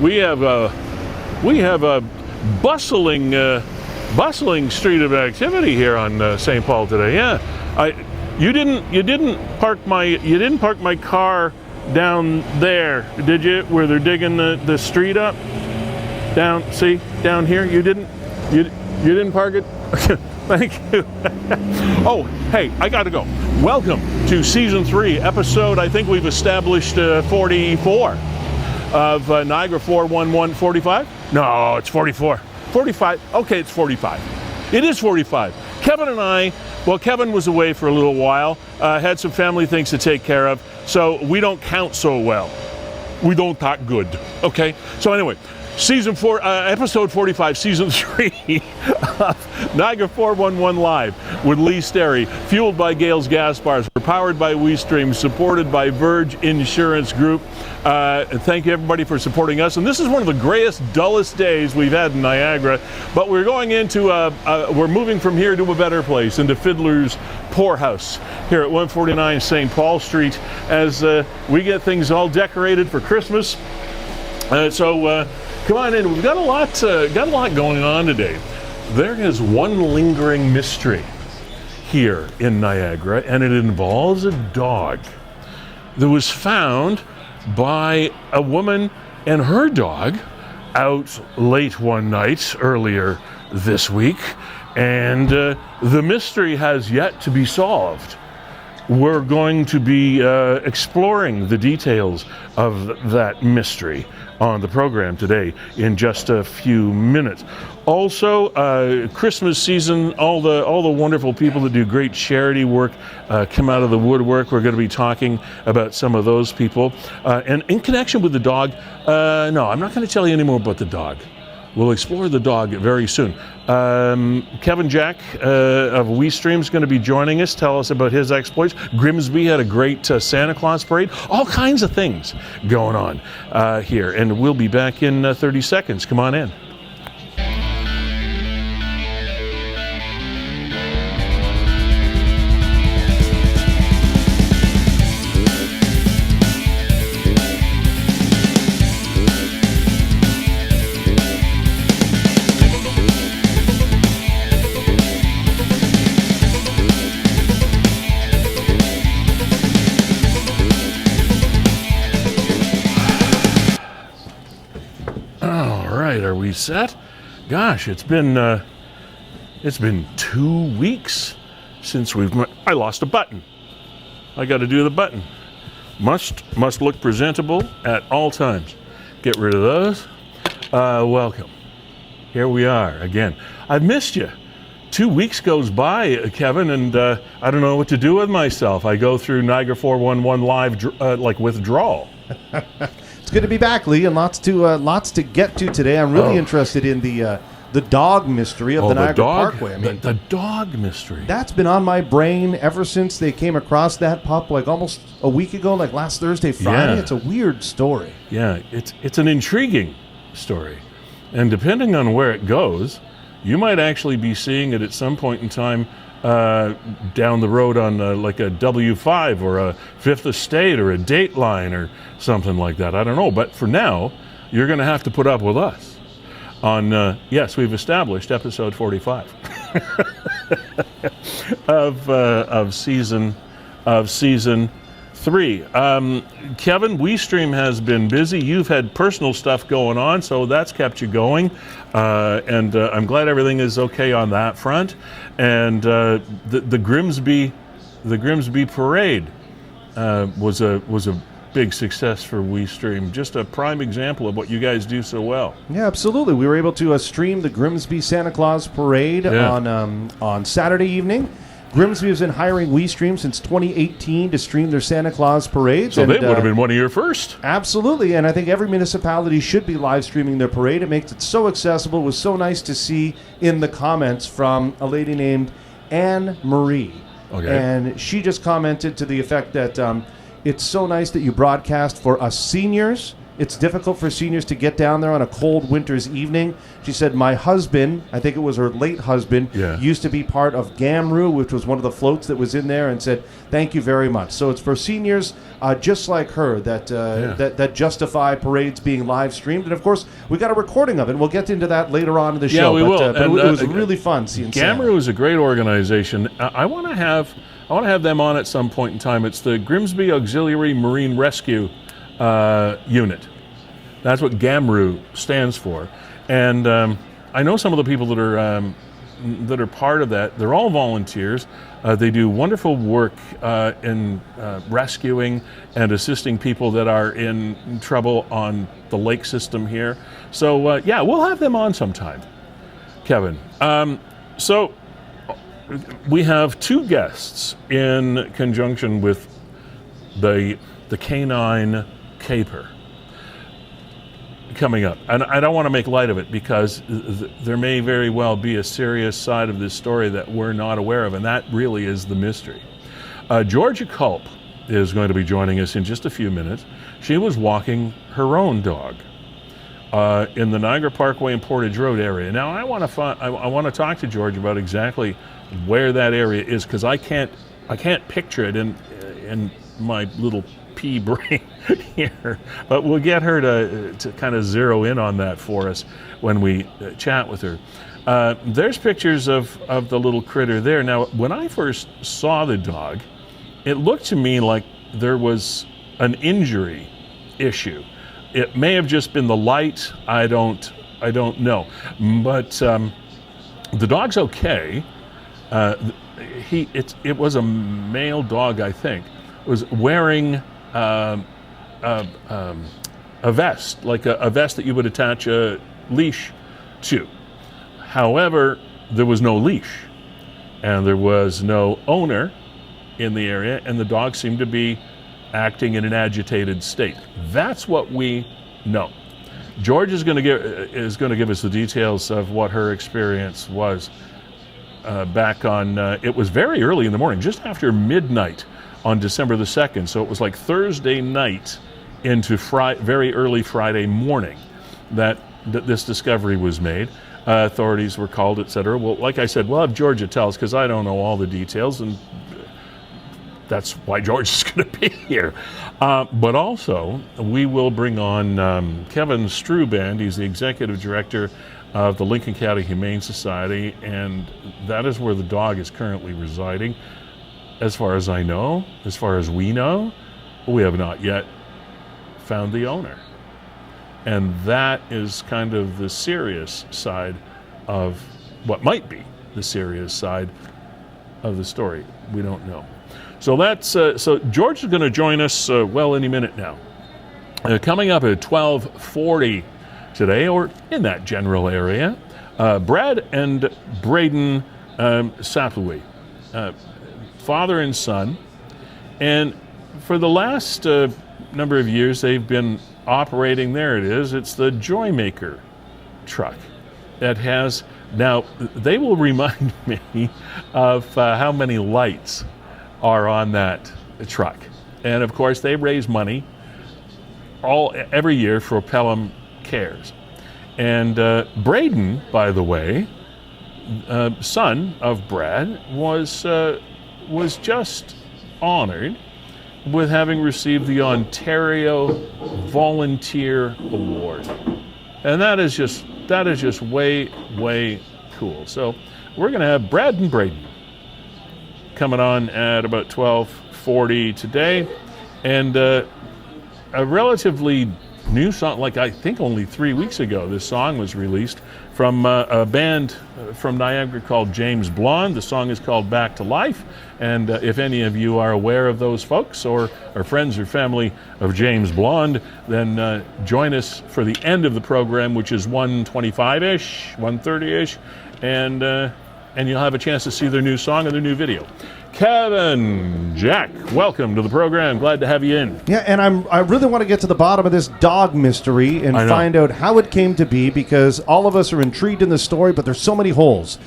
We have a bustling street of activity here on St. Paul today. Yeah, you didn't park my car down there, did you? Where they're digging the street up down here. You didn't park it. Thank you. Oh, hey, I gotta go. Welcome to season 3, episode, I think we've established 44 of Niagara 41145. No, it's 44. 45. Okay, it's 45. It is 45. Kevin and I, well, Kevin was away for a little while, had some family things to take care of, so we don't count so well. We don't talk good. Okay? So anyway, season 4, episode 45, season 3 of Niagara 411 Live with Lee Sterry, fueled by Gale's Gas Bars. We're powered by WeeStream, supported by Verge Insurance Group. And thank you everybody for supporting us. And this is one of the grayest, dullest days we've had in Niagara. But we're going into, we're moving from here to a better place, into Fiddler's Poorhouse here at 149 St. Paul Street, as we get things all decorated for Christmas. Come on in. We've got a lot going on today. There is one lingering mystery here in Niagara, and it involves a dog that was found by a woman and her dog out late one night earlier this week, and the mystery has yet to be solved. We're going to be exploring the details of that mystery on the program today in just a few minutes. Also, Christmas season, all the wonderful people that do great charity work come out of the woodwork. We're going to be talking about some of those people. And in connection with the dog, no, I'm not going to tell you any more about the dog. We'll explore the dog very soon. Kevin Jack of WeeStream is going to be joining us, tell us about his exploits. Grimsby had a great Santa Claus parade. All kinds of things going on here. And we'll be back in 30 seconds. Come on in. Are we set? Gosh, it's been 2 weeks since I lost a button. I got to do the button. Must look presentable at all times. Get rid of those. Welcome. Here we are again. I've missed you. 2 weeks goes by, Kevin, and I don't know what to do with myself. I go through Niagara 411 Live like withdrawal. It's good to be back, Lee, and lots to get to today. I'm really interested in the dog mystery of the Niagara Parkway. I mean, the dog mystery. That's been on my brain ever since they came across that pup, like almost a week ago, like last Thursday, Friday. Yeah. It's a weird story. Yeah, it's an intriguing story, and depending on where it goes, you might actually be seeing it at some point in time down the road on like a W5 or a Fifth Estate or a Dateline or something like that. I don't know. But for now, you're going to have to put up with us on, yes, we've established episode 45 of season 3. Kevin, WeeStream has been busy. You've had personal stuff going on, so that's kept you going. And I'm glad everything is okay on that front. And the Grimsby parade was a big success for WeeStream. Just a prime example of what you guys do so well. Yeah, absolutely. We were able to stream the Grimsby Santa Claus parade on Saturday evening. Grimsby has been hiring WeeStream since 2018 to stream their Santa Claus parades. So they would have been one of your first. Absolutely, and I think every municipality should be live streaming their parade. It makes it so accessible. It was so nice to see in the comments from a lady named Anne Marie. Okay. And she just commented to the effect that it's so nice that you broadcast for us seniors it's difficult for seniors to get down there on a cold winter's evening. She said, my husband, I think it was her late husband, used to be part of GAMRU, which was one of the floats that was in there, and said, thank you very much. So it's for seniors just like her that justify parades being live streamed. And, of course, we got a recording of it. We'll get into that later on in the show. Yeah, we will. But it was really fun seeing GAMRU is a great organization. I want to have them on at some point in time. It's the Grimsby Auxiliary Marine Rescue Unit. That's what GAMRU stands for. And I know some of the people that are part of that. They're all volunteers. They do wonderful work in rescuing and assisting people that are in trouble on the lake system here. So we'll have them on sometime, Kevin. So we have two guests in conjunction with the canine caper coming up. And I don't want to make light of it because there may very well be a serious side of this story that we're not aware of, and that really is the mystery. Georgia Culp is going to be joining us in just a few minutes. She was walking her own dog in the Niagara Parkway and Portage Road area. Now, I want to talk to George about exactly where that area is, because I can't picture it in my little pea brain here, but we'll get her to kind of zero in on that for us when we chat with her. There's pictures of the little critter there. Now, when I first saw the dog, it looked to me like there was an injury issue. It may have just been the light. I don't know, but the dog's okay. It was a male dog, I think. Was wearing a vest, like a vest that you would attach a leash to. However, there was no leash, and there was no owner in the area, and the dog seemed to be acting in an agitated state. That's what we know. George is going to give us the details of what her experience was back on. It was very early in the morning, just after midnight on December the 2nd. So it was like Thursday night into very early Friday morning that this discovery was made. Authorities were called, etc. Well, like I said, we'll have Georgia tell us, because I don't know all the details, and that's why George is going to be here. But also, we will bring on Kevin Strooband. He's the executive director of the Lincoln County Humane Society, and that is where the dog is currently residing. As far as I know, as far as we know, we have not yet found the owner. And that is kind of the serious side of what might be the serious side of the story. We don't know. So that's so George is going to join us any minute now. Coming up at 12:40 today, or in that general area, Brayden and Brayden Sapluwe, father and son, and for the last number of years they've been operating. There it is. It's the Joymaker truck that has. Now they will remind me of how many lights are on that truck, and of course they raise money every year for Pelham Cares. And Brayden, by the way, son of Brad, was just honored with having received the Ontario Volunteer Award, and that is just way cool. So we're going to have Brayden Brayden coming on at about 12:40 today, and a relatively new song, like I think only 3 weeks ago this song was released from a band from Niagara called James Blonde. The song is called Back to Life, and if any of you are aware of those folks or are friends or family of James Blonde, then join us for the end of the program, which is 1:25-ish, 1:30-ish, and you'll have a chance to see their new song and their new video. Kevin. Jack, welcome to the program. Glad to have you in. Yeah, and I really want to get to the bottom of this dog mystery and find out how it came to be, because all of us are intrigued in the story, but there's so many holes.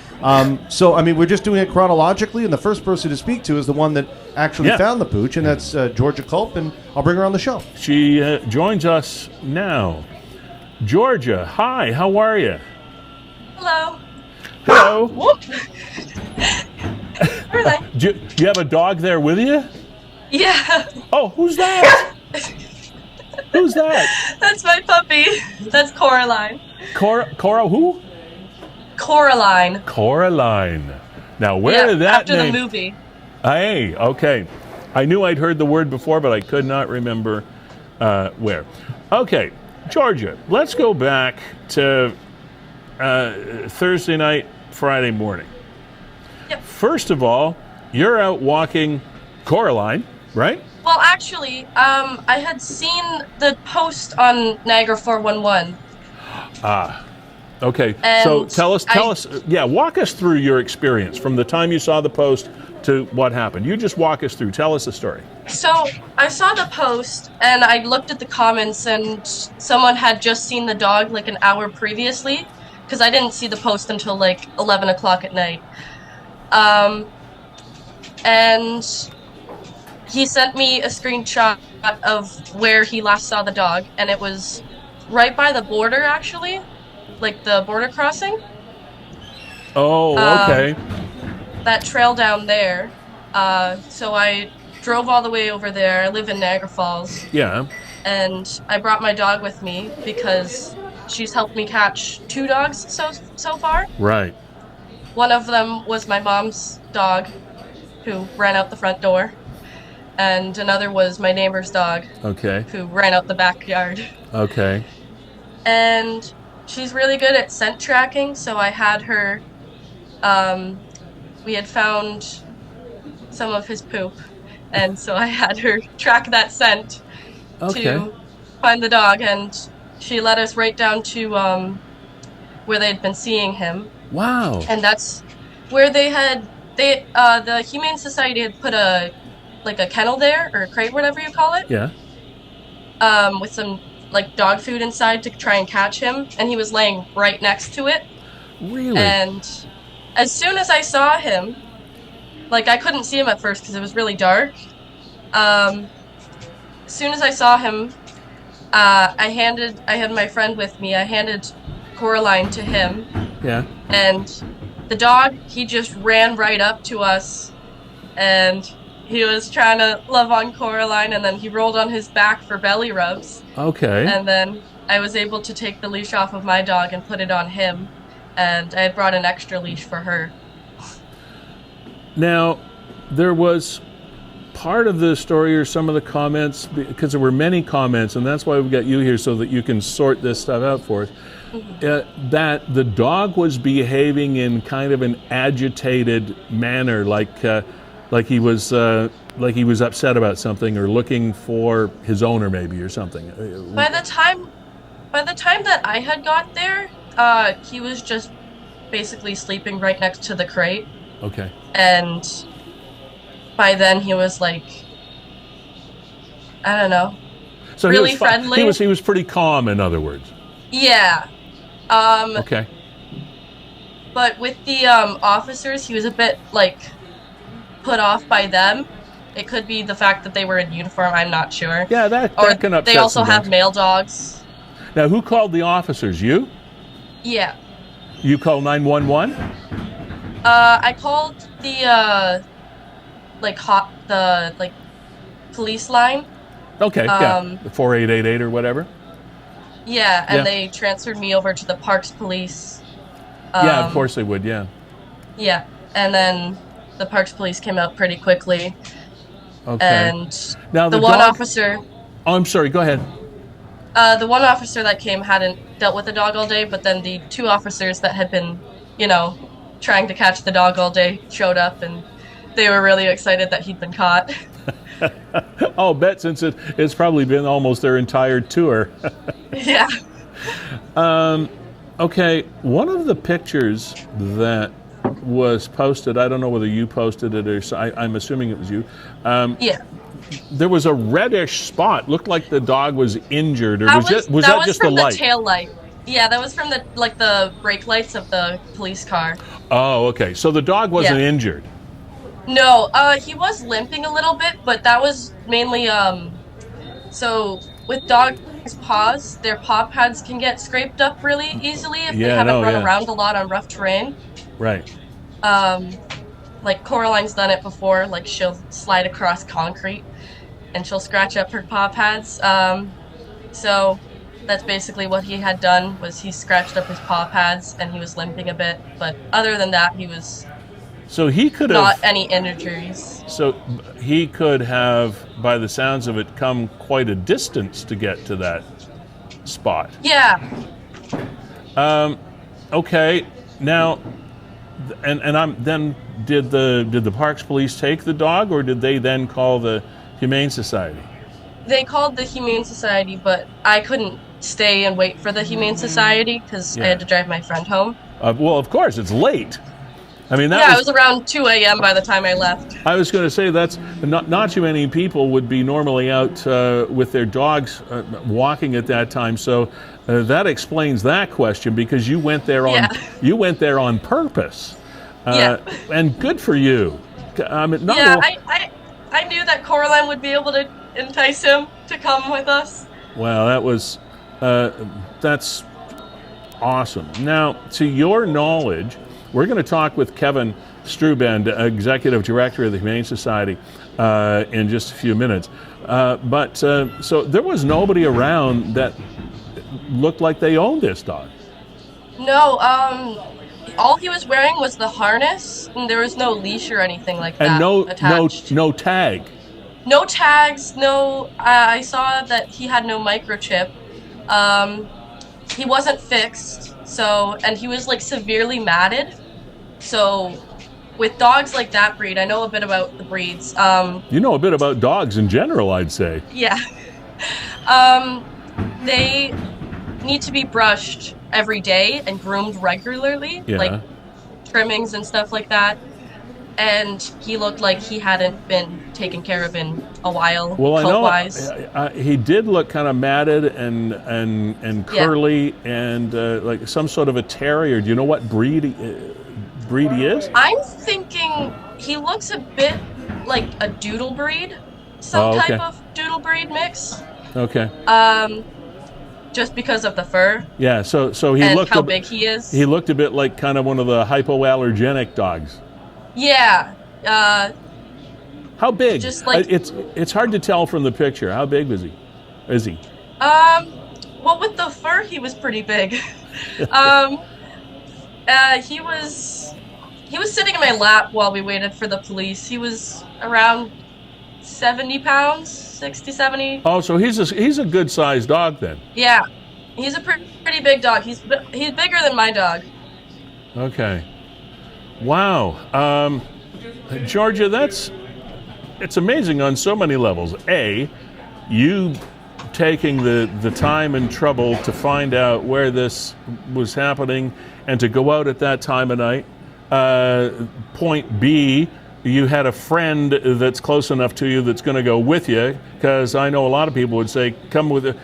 So, I mean, we're just doing it chronologically, and the first person to speak to is the one that actually found the pooch, and that's Georgia Culp, and I'll bring her on the show. She joins us now. Georgia, hi, how are you? Hello. Hello. Do you have a dog there with you? Yeah. Oh, who's that? Who's that? That's my puppy. That's Coraline. Cora who? Coraline. Coraline. Now, where did that after name? the movie. Hey, okay. I knew I'd heard the word before, but I could not remember where. Okay, Georgia, let's go back to Thursday night, Friday morning. Yep. First of all, you're out walking Coraline, right? Well, actually, I had seen the post on Niagara 411. Okay. And so tell us, walk us through your experience from the time you saw the post to what happened. You just walk us through. Tell us the story. So I saw the post and I looked at the comments, and someone had just seen the dog like an hour previously, because I didn't see the post until like 11 o'clock at night. And he sent me a screenshot of where he last saw the dog, and it was right by the border, actually, like the border crossing. Oh, okay. That trail down there. So I drove all the way over there. I live in Niagara Falls. Yeah. And I brought my dog with me because she's helped me catch 2 dogs so far. Right. One of them was my mom's dog, who ran out the front door, and another was my neighbor's dog, who ran out the backyard. Okay. And she's really good at scent tracking, so I had her, we had found some of his poop, and so I had her track that scent to find the dog, and she led us right down to where they'd been seeing him. Wow. And that's where the Humane Society had put a kennel there, or a crate, whatever you call it. Yeah. With some like dog food inside to try and catch him, and he was laying right next to it. Really? And as soon as I saw him, like I couldn't see him at first because it was really dark. As soon as I saw him, I had my friend with me. I handed Coraline to him. Yeah. And the dog, he just ran right up to us, and he was trying to love on Coraline, and then he rolled on his back for belly rubs. Okay. And then I was able to take the leash off of my dog and put it on him, and I had brought an extra leash for her. Now, there was part of the story or some of the comments, because there were many comments, and that's why we've got you here so that you can sort this stuff out for us. That the dog was behaving in kind of an agitated manner, like he was upset about something or looking for his owner, maybe, or something. By the time that I had got there, he was just basically sleeping right next to the crate. Okay. And by then he was like, I don't know, so really friendly. He was pretty calm, in other words. Yeah. Okay. But with the officers, he was a bit like put off by them. It could be the fact that they were in uniform. I'm not sure. Yeah, that can upset. They also some have dogs. male dogs. Now, who called the officers? You? Yeah. You called 911? I called the police line. Okay. Yeah. The 4888 or whatever. Yeah, and they transferred me over to the Parks Police. Yeah, of course they would, yeah. Yeah, and then the Parks Police came out pretty quickly. Okay. And now the one officer... Oh, I'm sorry, go ahead. The one officer that came hadn't dealt with the dog all day, but then the 2 officers that had been, trying to catch the dog all day showed up, and they were really excited that he'd been caught. I'll bet, since it's probably been almost their entire tour. Yeah. Okay, one of the pictures that was posted. I don't know whether you posted it or I'm assuming it was you. Yeah. There was a reddish spot. Looked like the dog was injured, or was that just the from light? The tail light. Yeah, that was from the brake lights of the police car. Oh, okay. So the dog wasn't injured. No, he was limping a little bit, but that was mainly so with dogs' paws, their paw pads can get scraped up really easily if they haven't run around a lot on rough terrain. Right. Like Coraline's done it before. Like she'll slide across concrete and she'll scratch up her paw pads. So that's basically what he had done, was he scratched up his paw pads and he was limping a bit. But other than that, he was he could not any injuries. So he could have, by the sounds of it, come quite a distance to get to that spot. Yeah. Okay. Now, did the Parks Police take the dog, or did they then call the Humane Society? They called the Humane Society, but I couldn't stay and wait for the Humane Society because I had to drive my friend home. Well, of course, it's late. I mean, it was around 2 a.m. by the time I left. I was going to say that's not too many people would be normally out with their dogs walking at that time. So that explains that question, because you went there on purpose. And good for you. I knew that Coraline would be able to entice him to come with us. Well, that's awesome. Now, to your knowledge, we're going to talk with Kevin Strooband, Executive Director of the Humane Society, in just a few minutes. So there was nobody around that looked like they owned this dog. No, all he was wearing was the harness, and there was no leash or anything like that. And attached. no tag. No tags. No. I saw that he had no microchip. He wasn't fixed. And he was like severely matted. So with dogs like that breed, I know a bit about the breeds. You know a bit about dogs in general, I'd say. Yeah. They need to be brushed every day and groomed regularly, like trimmings and stuff like that. And he looked like he hadn't been taken care of in a while. Well, I know he did look kind of matted and curly and like some sort of a terrier. Do you know what breed he is? I'm thinking he looks a bit like a doodle breed, type of doodle breed mix. Okay. Just because of the fur. Yeah. So he and looked how big he is. He looked a bit like kind of one of the hypoallergenic dogs. Yeah. How big? Just like it's hard to tell from the picture. How big is he? Well, with the fur, he was pretty big. He was sitting in my lap while we waited for the police. He was around 70 pounds, 60, 70. Oh, so he's a good sized dog then. Yeah, he's a pretty big dog. He's bigger than my dog. Okay. Wow. Georgia, it's amazing on so many levels. A, you taking the time and trouble to find out where this was happening and to go out at that time of night. Point B, you had a friend that's close enough to you that's going to go with you, because I know a lot of people would say, come with it.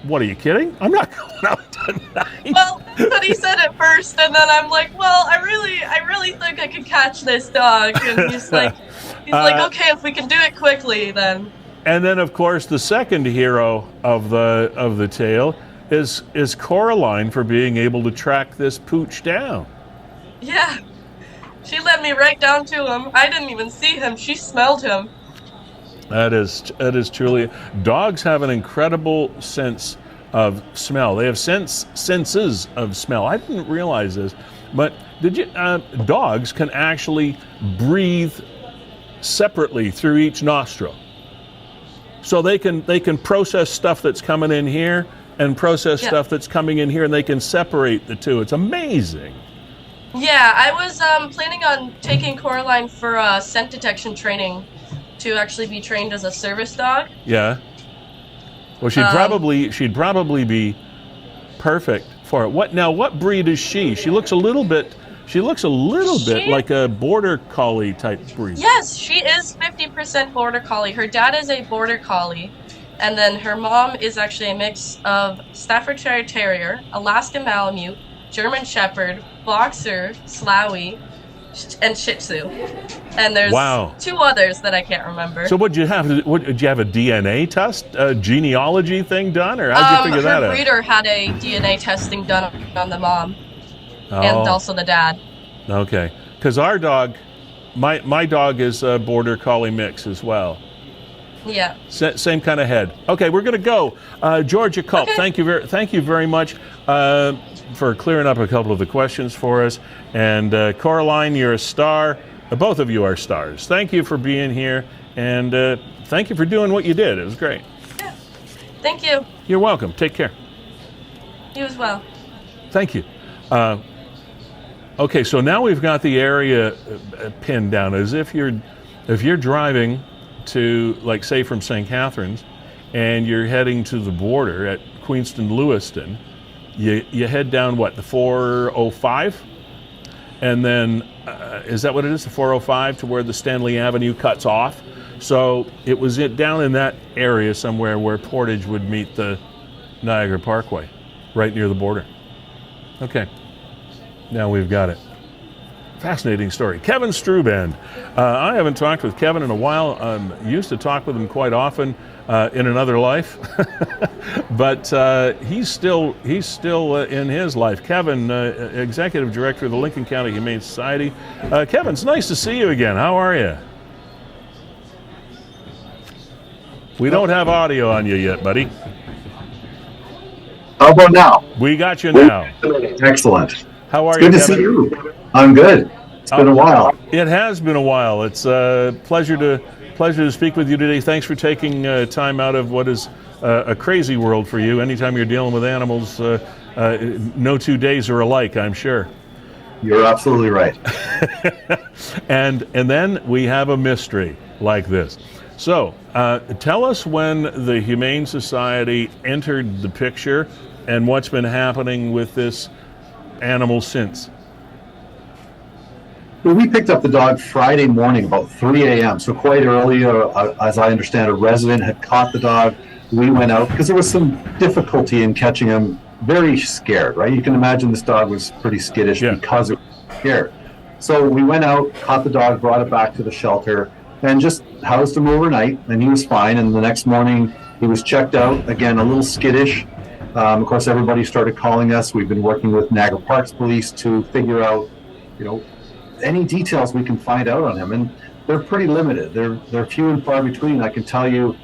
What, are you kidding? I'm not going out tonight. Well, but he said it first, and then I'm like, well, I really think I could catch this dog. And he's like, okay, if we can do it quickly, then. And then, of course, the second hero of the tale is Coraline, for being able to track this pooch down. Yeah, she led me right down to him. I didn't even see him. She smelled him. That is truly. Dogs have an incredible sense of smell. They have senses of smell. I didn't realize this, but dogs can actually breathe separately through each nostril. So they can process stuff that's coming in here and process stuff that's coming in here, and they can separate the two. It's amazing. Yeah, I was planning on taking Coraline for scent detection training to actually be trained as a service dog. Yeah. Well, she'd probably be perfect for it. What breed is she? She looks a little bit She looks a little bit like a border collie type breed. Yes, she is 50% border collie. Her dad is a border collie, and then her mom is actually a mix of Staffordshire Terrier, Alaskan Malamute, German Shepherd, Boxer, Sloughy, and Shih Tzu. And there's two others that I can't remember. So did you have a DNA test, a genealogy thing done, or how'd you figure that out? Her breeder had a DNA testing done on the mom and also the dad. Okay, because our dog, my dog is a border collie mix as well. Yeah. Same kind of head. Okay, we're going to go. Georgia Culp, thank you very much for clearing up a couple of the questions for us. And Coraline, you're a star. Both of you are stars. Thank you for being here, and thank you for doing what you did. It was great. Yeah. Thank you. You're welcome. Take care. You as well. Thank you. Okay, so now we've got the area pinned down. As if you're driving to, like, say, from St. Catharines, and you're heading to the border at Queenston-Lewiston, you head down, the 405? And then, is that what it is, the 405 to where the Stanley Avenue cuts off? So it was down in that area somewhere where Portage would meet the Niagara Parkway, right near the border. Okay, now we've got it. Fascinating story. Kevin Strooband. I haven't talked with Kevin in a while. Used to talk with him quite often in another life, but he's still in his life. Kevin, Executive Director of the Lincoln County Humane Society. Kevin, it's nice to see you again. How are you? We don't have audio on you yet, buddy. How about now? We got you now. Excellent. How are you, Kevin? Good to see you. I'm good. It's been a while. It has been a while. It's a pleasure to speak with you today. Thanks for taking time out of what is a crazy world for you. Anytime you're dealing with animals, no 2 days are alike, I'm sure. You're absolutely right. and then we have a mystery like this. So tell us when the Humane Society entered the picture and what's been happening with this animal since. Well, we picked up the dog Friday morning about 3 a.m., so quite early. As I understand, a resident had caught the dog. We went out because there was some difficulty in catching him. Very scared, right? You can imagine this dog was pretty skittish because it was scared. So we went out, caught the dog, brought it back to the shelter, and just housed him overnight, and he was fine. And the next morning, he was checked out, again, a little skittish. Of course, everybody started calling us. We've been working with Niagara Parks Police to figure out, any details we can find out on him, and they're pretty limited. They're few and far between. I can tell you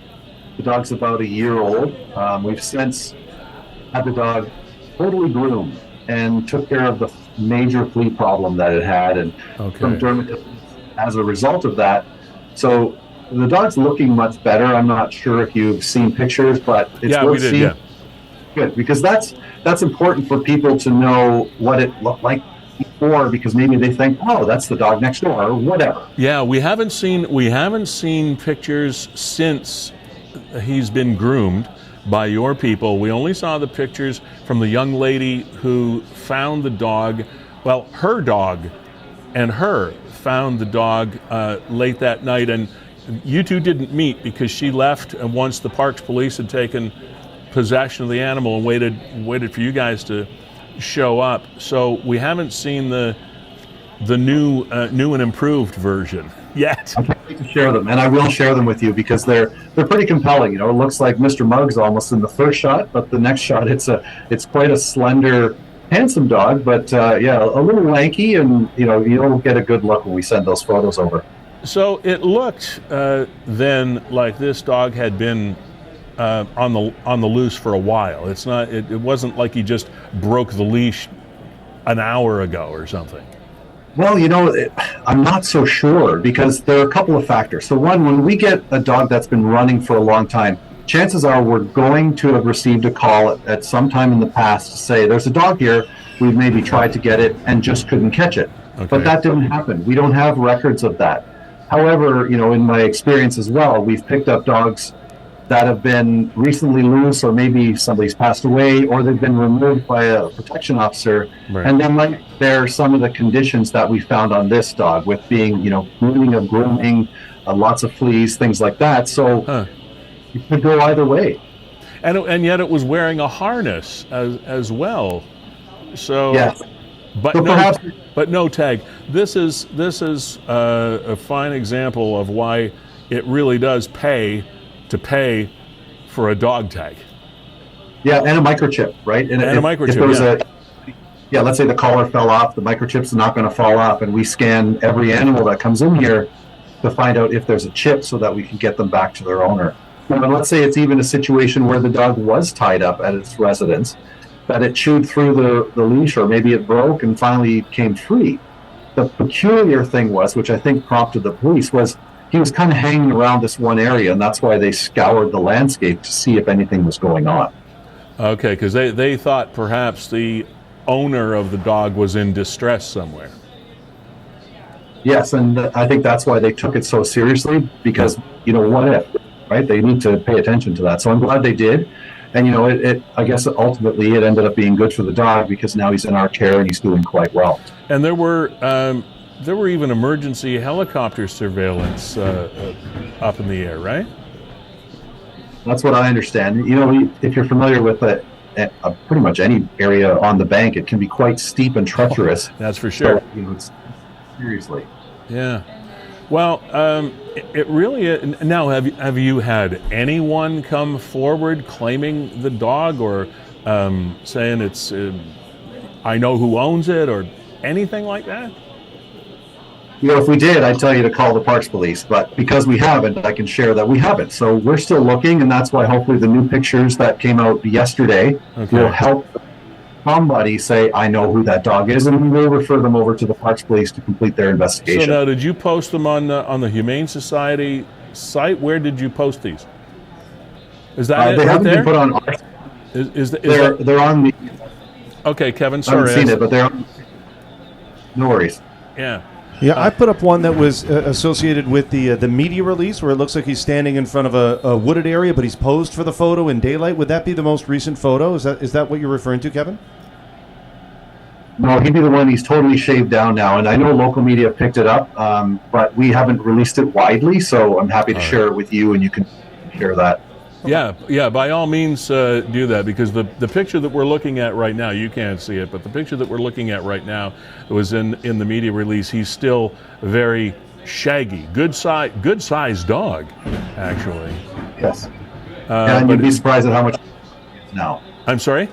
the dog's about a year old. We've since had the dog totally groomed and took care of the major flea problem that it had, and some dermatitis as a result of that. So the dog's looking much better. I'm not sure if you've seen pictures, but it's worth seeing. Good, because that's important for people to know what it looked like before, because maybe they think, oh, that's the dog next door or whatever. Yeah, we haven't seen pictures since he's been groomed by your people. We only saw the pictures from the young lady who found the dog. Well, her dog and her found the dog late that night, and you two didn't meet because she left once the Parks Police had taken possession of the animal and waited for you guys to show up. So we haven't seen the new and improved version yet. I can't wait to share them, and I will share them with you because they're pretty compelling. It looks like Mr. Muggs almost in the first shot, but the next shot it's quite a slender, handsome dog, but a little lanky, and you'll get a good look when we send those photos over. So it looked then like this dog had been on the loose for a while. It wasn't like he just broke the leash an hour ago or something. Well, I'm not so sure because there are a couple of factors. So one, when we get a dog that's been running for a long time, chances are we're going to have received a call at some time in the past to say, there's a dog here, we've maybe tried to get it and just couldn't catch it. Okay. But that didn't happen. We don't have records of that. However, in my experience as well, we've picked up dogs that have been recently loose, or maybe somebody's passed away, or they've been removed by a protection officer. Right. And then might bear some of the conditions that we found on this dog, with being, bleeding of grooming, lots of fleas, things like that. So it could go either way. And yet it was wearing a harness as well. So, yes. But so no, perhaps, but no tag. This is a fine example of why it really does pay to pay for a dog tag. Yeah, and a microchip, right? And a microchip. If there was let's say the collar fell off, the microchip's not going to fall off, and we scan every animal that comes in here to find out if there's a chip, so that we can get them back to their owner. And let's say it's even a situation where the dog was tied up at its residence, that it chewed through the leash, or maybe it broke and finally came free. The peculiar thing was, which I think prompted the police, was he was kind of hanging around this one area, and that's why they scoured the landscape to see if anything was going on. Okay, because they thought perhaps the owner of the dog was in distress somewhere. Yes, and I think that's why they took it so seriously, because, what if, right? They need to pay attention to that. So I'm glad they did. And, I guess ultimately it ended up being good for the dog, because now he's in our care and he's doing quite well. And there were even emergency helicopter surveillance up in the air, right? That's what I understand. If you're familiar with pretty much any area on the bank, it can be quite steep and treacherous. That's for sure. So, seriously. Yeah. Well, it really. Now, have you had anyone come forward claiming the dog, or saying it's I know who owns it, or anything like that? If we did, I'd tell you to call the Parks Police, but because we haven't, I can share that we haven't. So we're still looking, and that's why hopefully the new pictures that came out yesterday will help somebody say, I know who that dog is, and we'll refer them over to the Parks Police to complete their investigation. So now, did you post them on the Humane Society site? Where did you post these? Is that it? They right haven't there? been put on our site. They're on the... Okay, Kevin, I sorry. haven't seen it, but they're on... No worries. Yeah. Yeah, I put up one that was associated with the media release, where it looks like he's standing in front of a wooded area, but he's posed for the photo in daylight. Would that be the most recent photo? Is that what you're referring to, Kevin? No, he'd be the one. He's totally shaved down now, and I know local media picked it up, but we haven't released it widely, so I'm happy to share it with you, and you can share that. Yeah, by all means do that, because the picture that we're looking at right now, you can't see it, but the picture that we're looking at right now was in the media release. He's still very shaggy, good size dog, actually. Yes. And you'd be surprised at how much now. I'm sorry?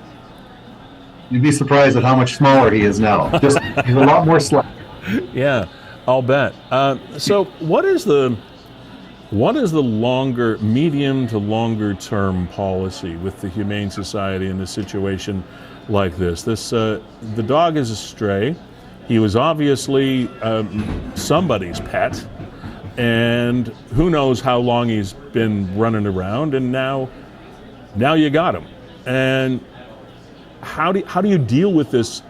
You'd be surprised at how much smaller he is now. Just he's a lot more slack. Yeah, I'll bet. So what is the medium to longer term policy with the Humane Society in a situation like this? The dog is a stray. He was obviously somebody's pet, and who knows how long he's been running around, and now you got him. And how do you deal with this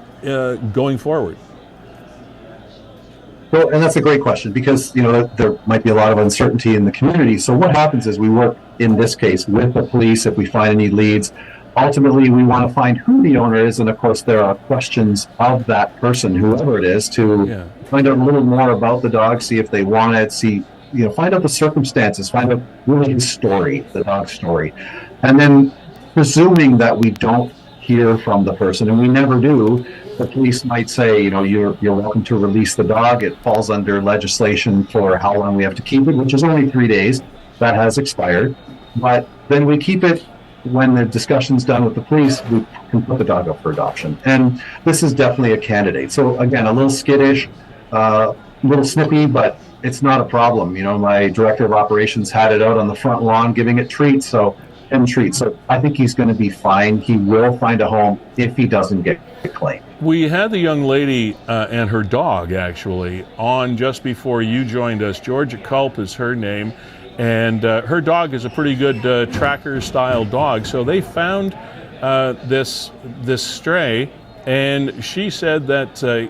going forward? Well, and that's a great question, because there might be a lot of uncertainty in the community. So what happens is we work, in this case, with the police if we find any leads. Ultimately, we want to find who the owner is, and of course there are questions of that person, whoever it is, to find out a little more about the dog, see if they want it, find out the circumstances, find out really his story, the dog's story. And then, presuming that we don't hear from the person, and we never do, the police might say, you're welcome to release the dog. It falls under legislation for how long we have to keep it, which is only 3 days. That has expired. But then we keep it. When the discussion's done with the police, we can put the dog up for adoption. And this is definitely a candidate. So again, a little skittish, a little snippy, but it's not a problem. My director of operations had it out on the front lawn giving it treats. So I think he's going to be fine. He will find a home if he doesn't get claimed. We had the young lady and her dog, actually, on just before you joined us. Georgia Culp is her name, and her dog is a pretty good tracker-style dog. So they found this stray, and she said that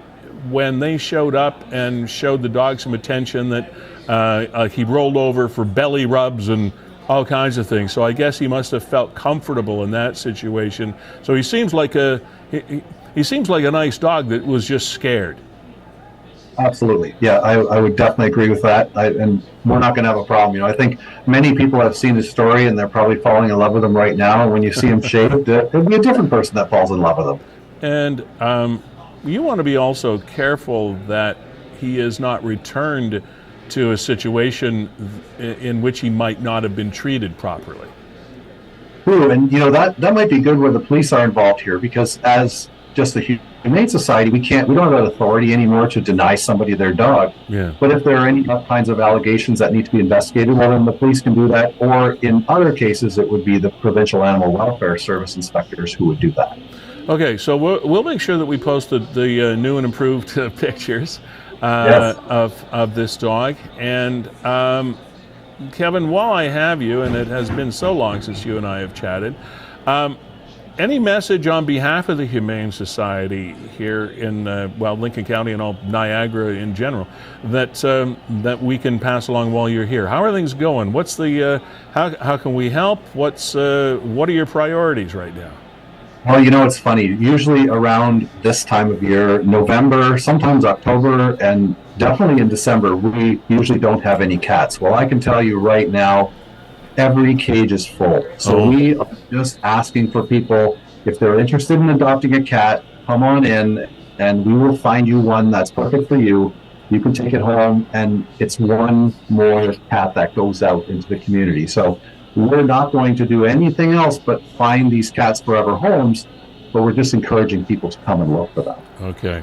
when they showed up and showed the dog some attention, that he rolled over for belly rubs and all kinds of things. So I guess he must have felt comfortable in that situation. So he seems like a nice dog that was just scared. Absolutely. Yeah, I would definitely agree with that. And we're not going to have a problem. I think many people have seen his story and they're probably falling in love with him right now. And when you see him shaved, it'll be a different person that falls in love with him. And you want to be also careful that he is not returned to a situation in which he might not have been treated properly. True, and that might be good where the police are involved here, because as just the Humane Society, we don't have that authority anymore to deny somebody their dog. Yeah. But if there are any kinds of allegations that need to be investigated, well, then the police can do that. Or in other cases, it would be the Provincial Animal Welfare Service inspectors who would do that. Okay, so we'll make sure that we posted the new and improved pictures Yes. of this dog. And Kevin, while I have you, and it has been so long since you and I have chatted, any message on behalf of the Humane Society here in Lincoln County and all Niagara in general that we can pass along while you're here? How are things going? What's the how can we help? What are your priorities right now? Well, it's funny. Usually around this time of year, November, sometimes October, and definitely in December, we usually don't have any cats. Well, I can tell you right now, every cage is full. So we are just asking for people, if they're interested in adopting a cat, come on in and we will find you one that's perfect for you. You can take it home, and it's one more cat that goes out into the community. So we're not going to do anything else but find these cats forever homes, but we're just encouraging people to come and look for them. Okay.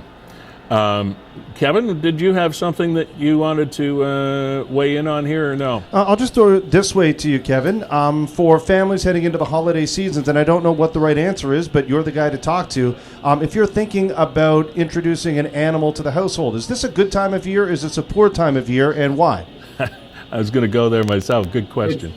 Kevin, did you have something that you wanted to weigh in on here or no? I'll just throw it this way to you, Kevin. For families heading into the holiday seasons, and I don't know what the right answer is, but you're the guy to talk to. If you're thinking about introducing an animal to the household, is this a good time of year? Is this a poor time of year, and why? I was going to go there myself. Good question.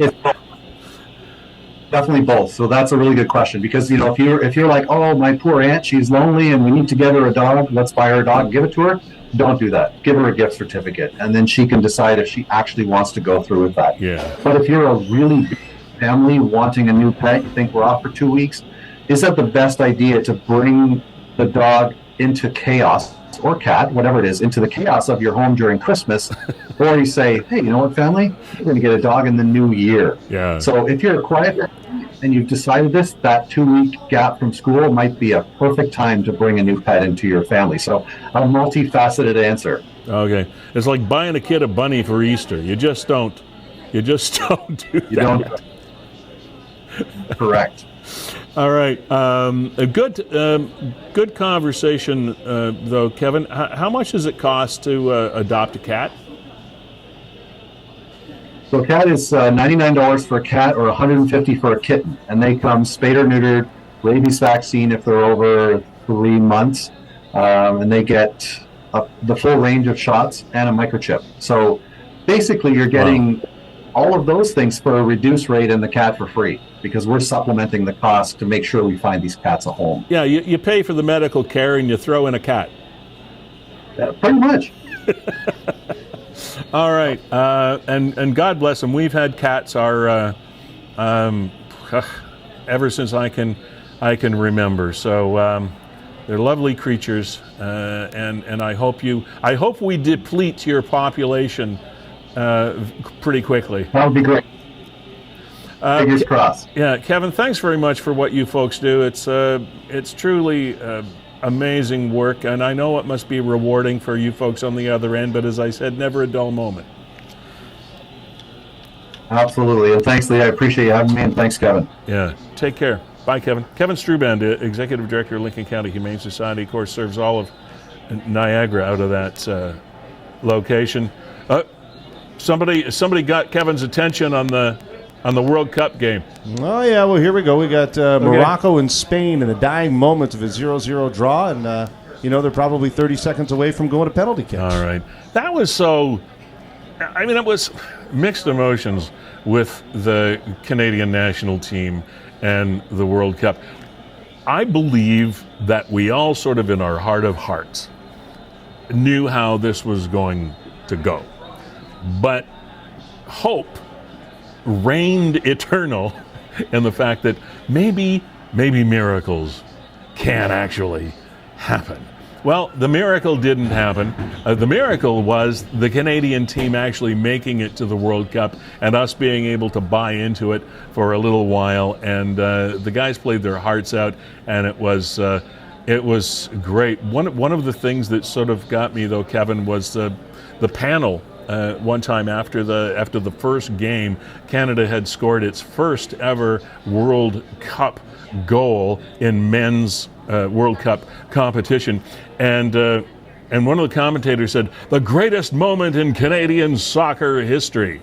It's definitely both. So that's a really good question, because if you're like, oh, my poor aunt, she's lonely and we need to get her a dog, let's buy her a dog, give it to her. Don't do that. Give her a gift certificate, and then she can decide if she actually wants to go through with that. Yeah. But if you're a really big family wanting a new pet, you think we're off for 2 weeks, is that the best idea to bring the dog into chaos, or cat, whatever it is, into the chaos of your home during Christmas? Or you say, hey, you know what, family? We're going to get a dog in the new year. Yeah. So if you're a quiet and you've decided this, that 2-week gap from school might be a perfect time to bring a new pet into your family. So a multifaceted answer. Okay. It's like buying a kid a bunny for Easter. You just don't do that. You don't. Correct. All right. A good conversation, though, Kevin. How much does it cost to adopt a cat? So a cat is $99 for a cat, or $150 for a kitten, and they come spayed or neutered, rabies vaccine if they're over 3 months, and they get the full range of shots and a microchip. So basically, you're getting all of those things for a reduced rate, and the cat for free, because we're supplementing the cost to make sure we find these cats a home. Yeah, you pay for the medical care and you throw in a cat. Yeah, pretty much. All right, and God bless them. We've had cats ever since I can remember. So they're lovely creatures, and I hope we deplete your population pretty quickly. That would be great. Fingers crossed. Yeah, Kevin, thanks very much for what you folks do. It's truly amazing work, and I know it must be rewarding for you folks on the other end, but as I said, never a dull moment. Absolutely, and thanks, Lee. I appreciate you having me, and thanks, Kevin. Yeah, take care. Bye, Kevin. Kevin Strooband, Executive Director of Lincoln County Humane Society, of course, serves all of Niagara out of that location. Somebody got Kevin's attention on the World Cup game. Oh, yeah, well, here we go. We got Morocco and Spain in the dying moments of a 0-0 draw, and, they're probably 30 seconds away from going to penalty kicks. All right. That was so... it was mixed emotions with the Canadian national team and the World Cup. I believe that we all sort of in our heart of hearts knew how this was going to go. But hope reigned eternal in the fact that maybe miracles can actually happen. Well, the miracle didn't happen. The miracle was the Canadian team actually making it to the World Cup and us being able to buy into it for a little while. And the guys played their hearts out, and it was great. One of the things that sort of got me, though, Kevin, was the panel. One time after the first game, Canada had scored its first ever World Cup goal in men's World Cup competition, and one of the commentators said, "The greatest moment in Canadian soccer history,"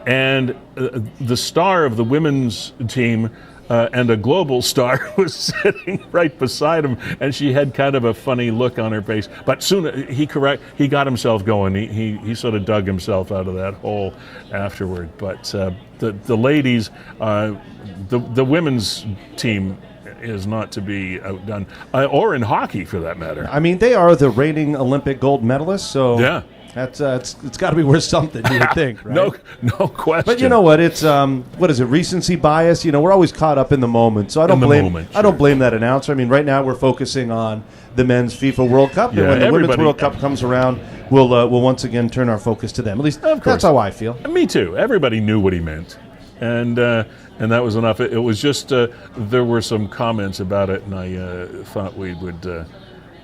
and the star of the women's team and a global star was sitting right beside him, and she had kind of a funny look on her face. But soon he got himself going. He sort of dug himself out of that hole afterward. But the ladies, the women's team is not to be outdone, or in hockey for that matter. I mean, they are the reigning Olympic gold medalists, so yeah. That's it's got to be worth something, you would think, right? No question. But you know what? It's what is it? Recency bias. You know, we're always caught up in the moment, so I don't blame that announcer. I mean, right now we're focusing on the men's FIFA World Cup, and when the women's World Cup comes around, we'll once again turn our focus to them. At least that's how I feel. Me too. Everybody knew what he meant, and that was enough. It was just there were some comments about it, and I thought we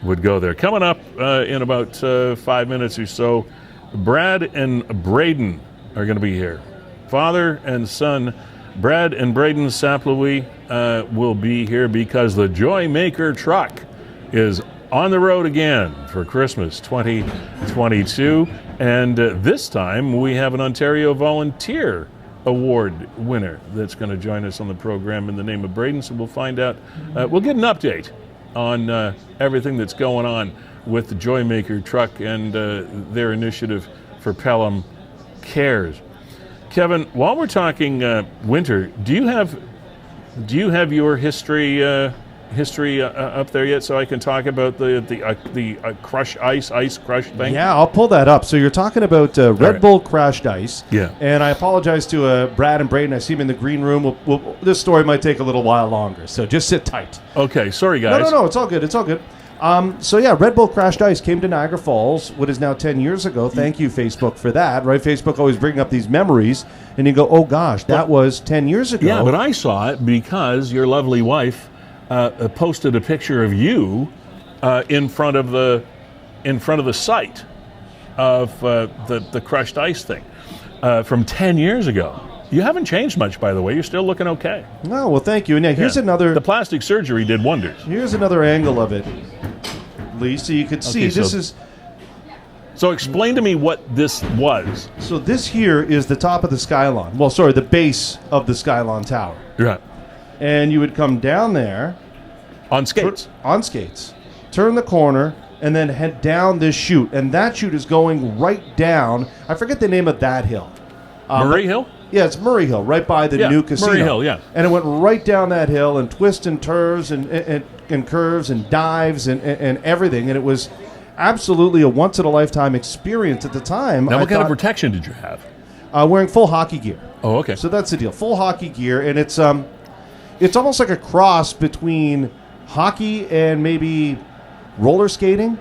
would go there. Coming up in about 5 minutes or so, Brad and Brayden are going to be here. Father and son, Brad and Brayden St-Louis will be here because the Joy Maker truck is on the road again for Christmas 2022. And this time we have an Ontario Volunteer Award winner that's going to join us on the program in the name of Brayden. So we'll find out, we'll get an update on everything that's going on with the Joy Maker truck and their initiative for Pelham Cares. Kevin, while we're talking winter, do you have your history up there yet, so I can talk about the crush ice crush thing? Yeah, I'll pull that up. So you're talking about Red Bull crashed ice. Yeah. And I apologize to Brad and Brayden. I see them in the green room. This story might take a little while longer, so just sit tight. Okay, sorry guys. No, it's all good. It's all good. So yeah, Red Bull crashed ice came to Niagara Falls, what is now 10 years ago. Thank you, Facebook, for that. Right? Facebook always bringing up these memories, and you go, oh gosh, that was 10 years ago. Yeah, but I saw it because your lovely wife posted a picture of you in front of the site of the crushed ice thing from 10 years ago. You haven't changed much, by the way. You're still looking okay. No, well, thank you. And here's another. The plastic surgery did wonders. Here's another angle of it, Lee, so you could see. So explain to me what this was. So this here is the top of the Skylon. Well, sorry, the base of the Skylon Tower. Right. And you would come down there. On skates. On skates. Turn the corner, and then head down this chute. And that chute is going right down. I forget the name of that hill. Murray Hill? Yeah, it's Murray Hill, right by the new casino. Murray Hill, yeah. And it went right down that hill and twists and turns and curves and dives and everything. And it was absolutely a once-in-a-lifetime experience at the time. Now, what kind of protection did you have? Wearing full hockey gear. Oh, okay. So that's the deal. Full hockey gear. And it's almost like a cross between hockey and maybe roller skating.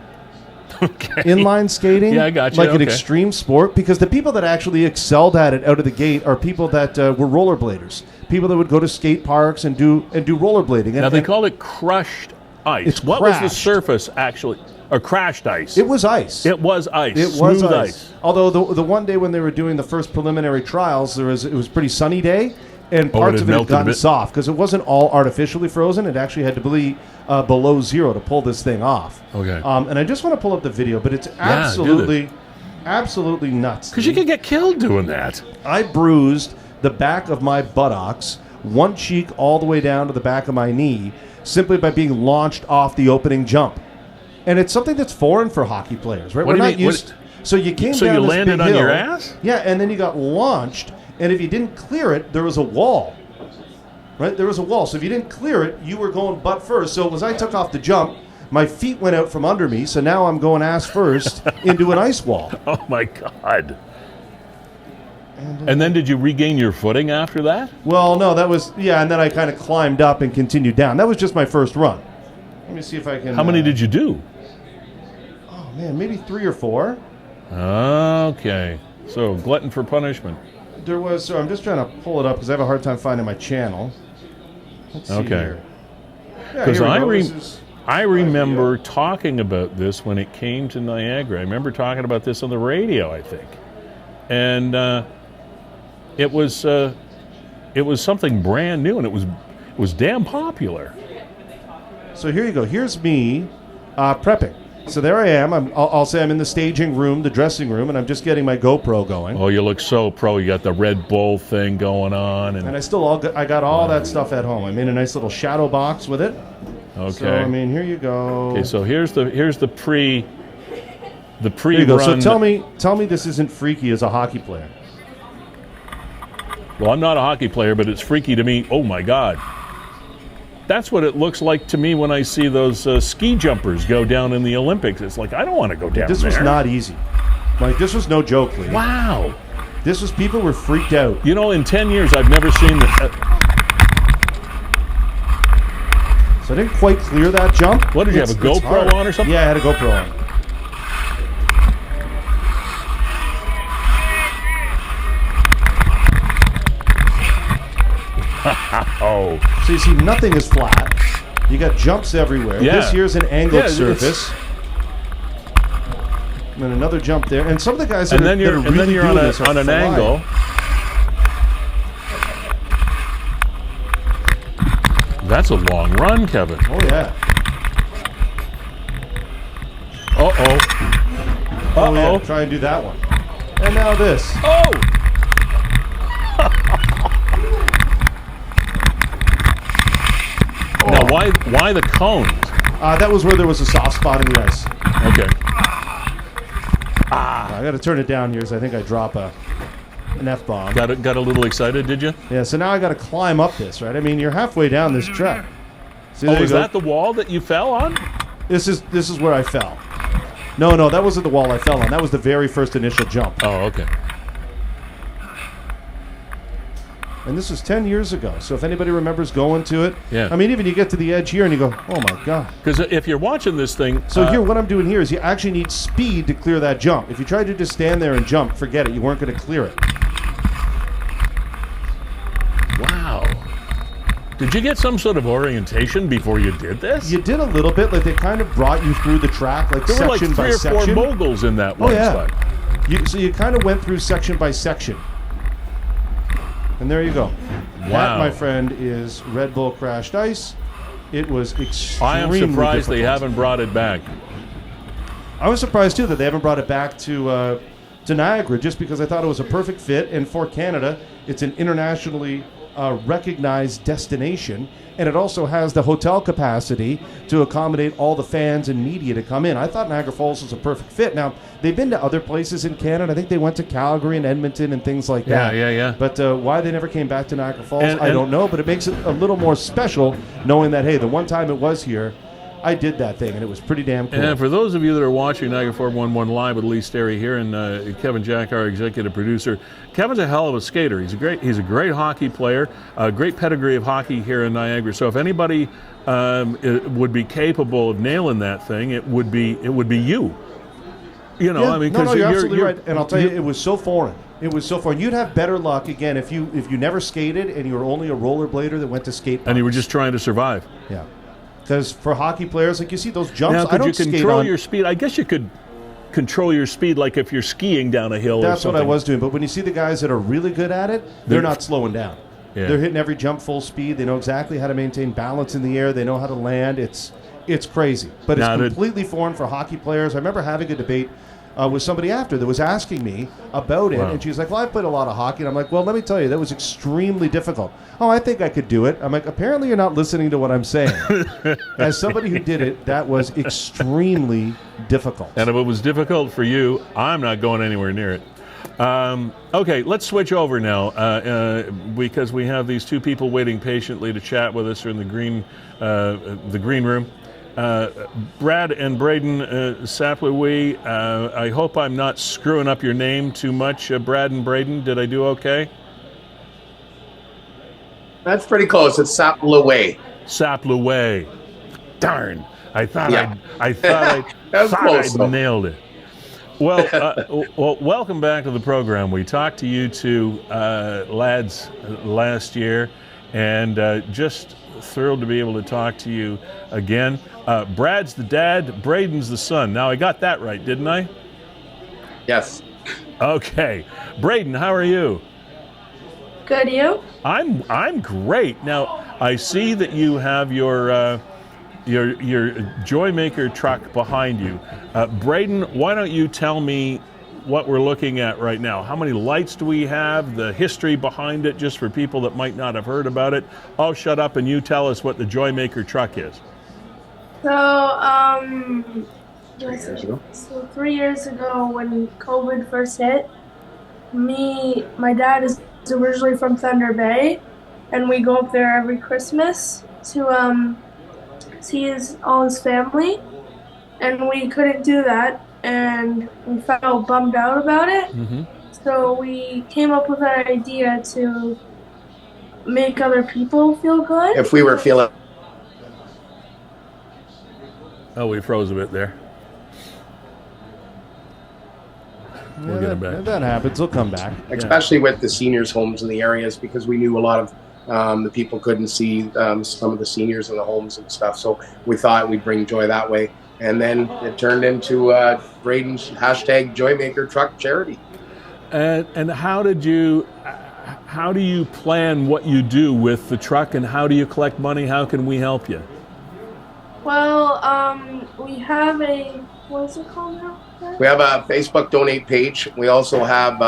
Okay. Inline skating. Yeah, I got you. Like an extreme sport, because the people that actually excelled at it out of the gate are people that were rollerbladers. People that would go to skate parks and do rollerblading. Now, they call it crushed ice. What was the surface actually? Or crashed ice? It was ice. It was ice. It was ice. Although the one day when they were doing the first preliminary trials, it was a pretty sunny day, and parts of it had gotten soft because it wasn't all artificially frozen. It actually had to be below zero to pull this thing off. Okay. And I just want to pull up the video, but it's absolutely nuts. Because you could get killed doing that. I bruised the back of my buttocks, one cheek all the way down to the back of my knee, simply by being launched off the opening jump. And it's something that's foreign for hockey players, right? What We're do not you mean? used. So you came So down you this landed big on hill, your ass? Yeah, and then you got launched, and if you didn't clear it, there was a wall. Right? There was a wall. So if you didn't clear it, you were going butt first. So as I took off the jump, my feet went out from under me, so now I'm going ass first into an ice wall. Oh, my God. And then did you regain your footing after that? Well, no, that was, and then I kind of climbed up and continued down. That was just my first run. Let me see if I can... How many did you do? Oh, man, maybe 3 or 4. Okay. So, glutton for punishment. There was, so I'm just trying to pull it up because I have a hard time finding my channel. Let's see here. Because I remember talking about this when it came to Niagara. I remember talking about this on the radio, I think. And it was something brand new, and it was damn popular. So here you go. Here's me prepping. So there I am. I'll say I'm in the staging room, the dressing room, and I'm just getting my GoPro going. Oh, you look so pro. You got the Red Bull thing going on. And I got all that stuff at home. I'm in a nice little shadow box with it. Okay. So, I mean, here you go. Okay, so here's the pre Here you go. So tell me this isn't freaky as a hockey player. Well, I'm not a hockey player, but it's freaky to me. Oh, my God. That's what it looks like to me when I see those ski jumpers go down in the Olympics. It's like, I don't want to go down This there. was not easy. Like, this was no joke, Lee. Wow. This was, people were freaked out. You know, in 10 years, I've never seen this. So I didn't quite clear that jump. What, did you have a GoPro on or something? Yeah, I had a GoPro on. Oh. So you see, nothing is flat. You got jumps everywhere. Yeah. This here's an angled surface. And then another jump there. And some of the guys that are really on, doing this are on an flying. angle. That's a long run, Kevin. Oh, yeah. Uh-oh. Oh, yeah. Try and do that one. And now this. Oh! Now, why the cones? That was where there was a soft spot in the ice. Okay. I got to turn it down here because I think I drop an F-bomb. Got a little excited, did you? Yeah, so now I got to climb up this, right? I mean, you're halfway down this track. See, is that the wall that you fell on? This is where I fell. No, that wasn't the wall I fell on. That was the very first initial jump. Oh, okay. And this was 10 years ago. So if anybody remembers going to it, yeah. I mean, even you get to the edge here and you go, oh my God. Because if you're watching this thing... So here, what I'm doing here is you actually need speed to clear that jump. If you tried to just stand there and jump, forget it. You weren't going to clear it. Wow. Did you get some sort of orientation before you did this? You did a little bit. Like, they kind of brought you through the track, like there section by section. There were like 3 or 4 moguls in that one spot. So you kind of went through section by section. And there you go. Wow. That, my friend, is Red Bull Crashed Ice. It was extremely I am surprised difficult. they haven't brought it back. I was surprised, too, that they haven't brought it back to Niagara, just because I thought it was a perfect fit. And for Canada, it's an internationally recognized destination. And it also has the hotel capacity to accommodate all the fans and media to come in. I thought Niagara Falls was a perfect fit. Now, they've been to other places in Canada. I think they went to Calgary and Edmonton and things like that. Yeah. But why they never came back to Niagara Falls, I don't know. But it makes it a little more special knowing that, hey, the one time it was here, I did that thing, and it was pretty damn cool. And for those of you that are watching Niagara 411 Live with Lee Sterry here and Kevin Jack, our executive producer, Kevin's a hell of a skater. He's a great hockey player, a great pedigree of hockey here in Niagara. So if anybody would be capable of nailing that thing, it would be you. You know, I mean, because you're absolutely right. And I'll tell you, it was so foreign. It was so foreign. You'd have better luck again if you never skated and you were only a rollerblader that went to skate parks. And you were just trying to survive. Yeah. Because for hockey players, like you see those jumps, now, I don't you control your speed? I guess you could control your speed like if you're skiing down a hill or something. That's what I was doing. But when you see the guys that are really good at it, they're not slowing down. Yeah. They're hitting every jump full speed. They know exactly how to maintain balance in the air. They know how to land. It's crazy. But it's completely foreign for hockey players. I remember having a debate with somebody after that was asking me about it. Wow. And she's like, well, I played a lot of hockey. And I'm like, well, let me tell you, that was extremely difficult. Oh, I think I could do it. I'm like, apparently you're not listening to what I'm saying. As somebody who did it, that was extremely difficult. And if it was difficult for you, I'm not going anywhere near it. Okay, let's switch over now because we have these 2 people waiting patiently to chat with us in the green room. Brad and Brayden Saplowee, I hope I'm not screwing up your name too much. Brad and Brayden, did I do okay? That's pretty close. It's Saplowee. Saplowee. Darn. I thought Yeah. I nailed it. Well, welcome back to the program. We talked to you two lads last year, and just thrilled to be able to talk to you again. Brad's the dad, Brayden's the son. Now, I got that right, didn't I? Yes. Okay. Brayden, how are you? Good, you? I'm great. Now, I see that you have your Joymaker truck behind you. Brayden, why don't you tell me what we're looking at right now? How many lights do we have? The history behind it, just for people that might not have heard about it. I'll shut up and you tell us what the Joymaker truck is. So, 3 years ago when COVID first hit, my dad is originally from Thunder Bay, and we go up there every Christmas to see all his family, and we couldn't do that, and we felt bummed out about it. Mm-hmm. So we came up with an idea to make other people feel good. If we were feeling... Oh, we froze a bit there. We'll get him back. That happens. He'll come back. Especially with the seniors' homes in the areas, because we knew a lot of the people couldn't see some of the seniors in the homes and stuff. So we thought we'd bring joy that way. And then it turned into Brayden's #Joymaker Truck Charity. And how do you plan what you do with the truck, and how do you collect money? How can we help you? Well, we have what is it called now? We have a Facebook donate page. We also have,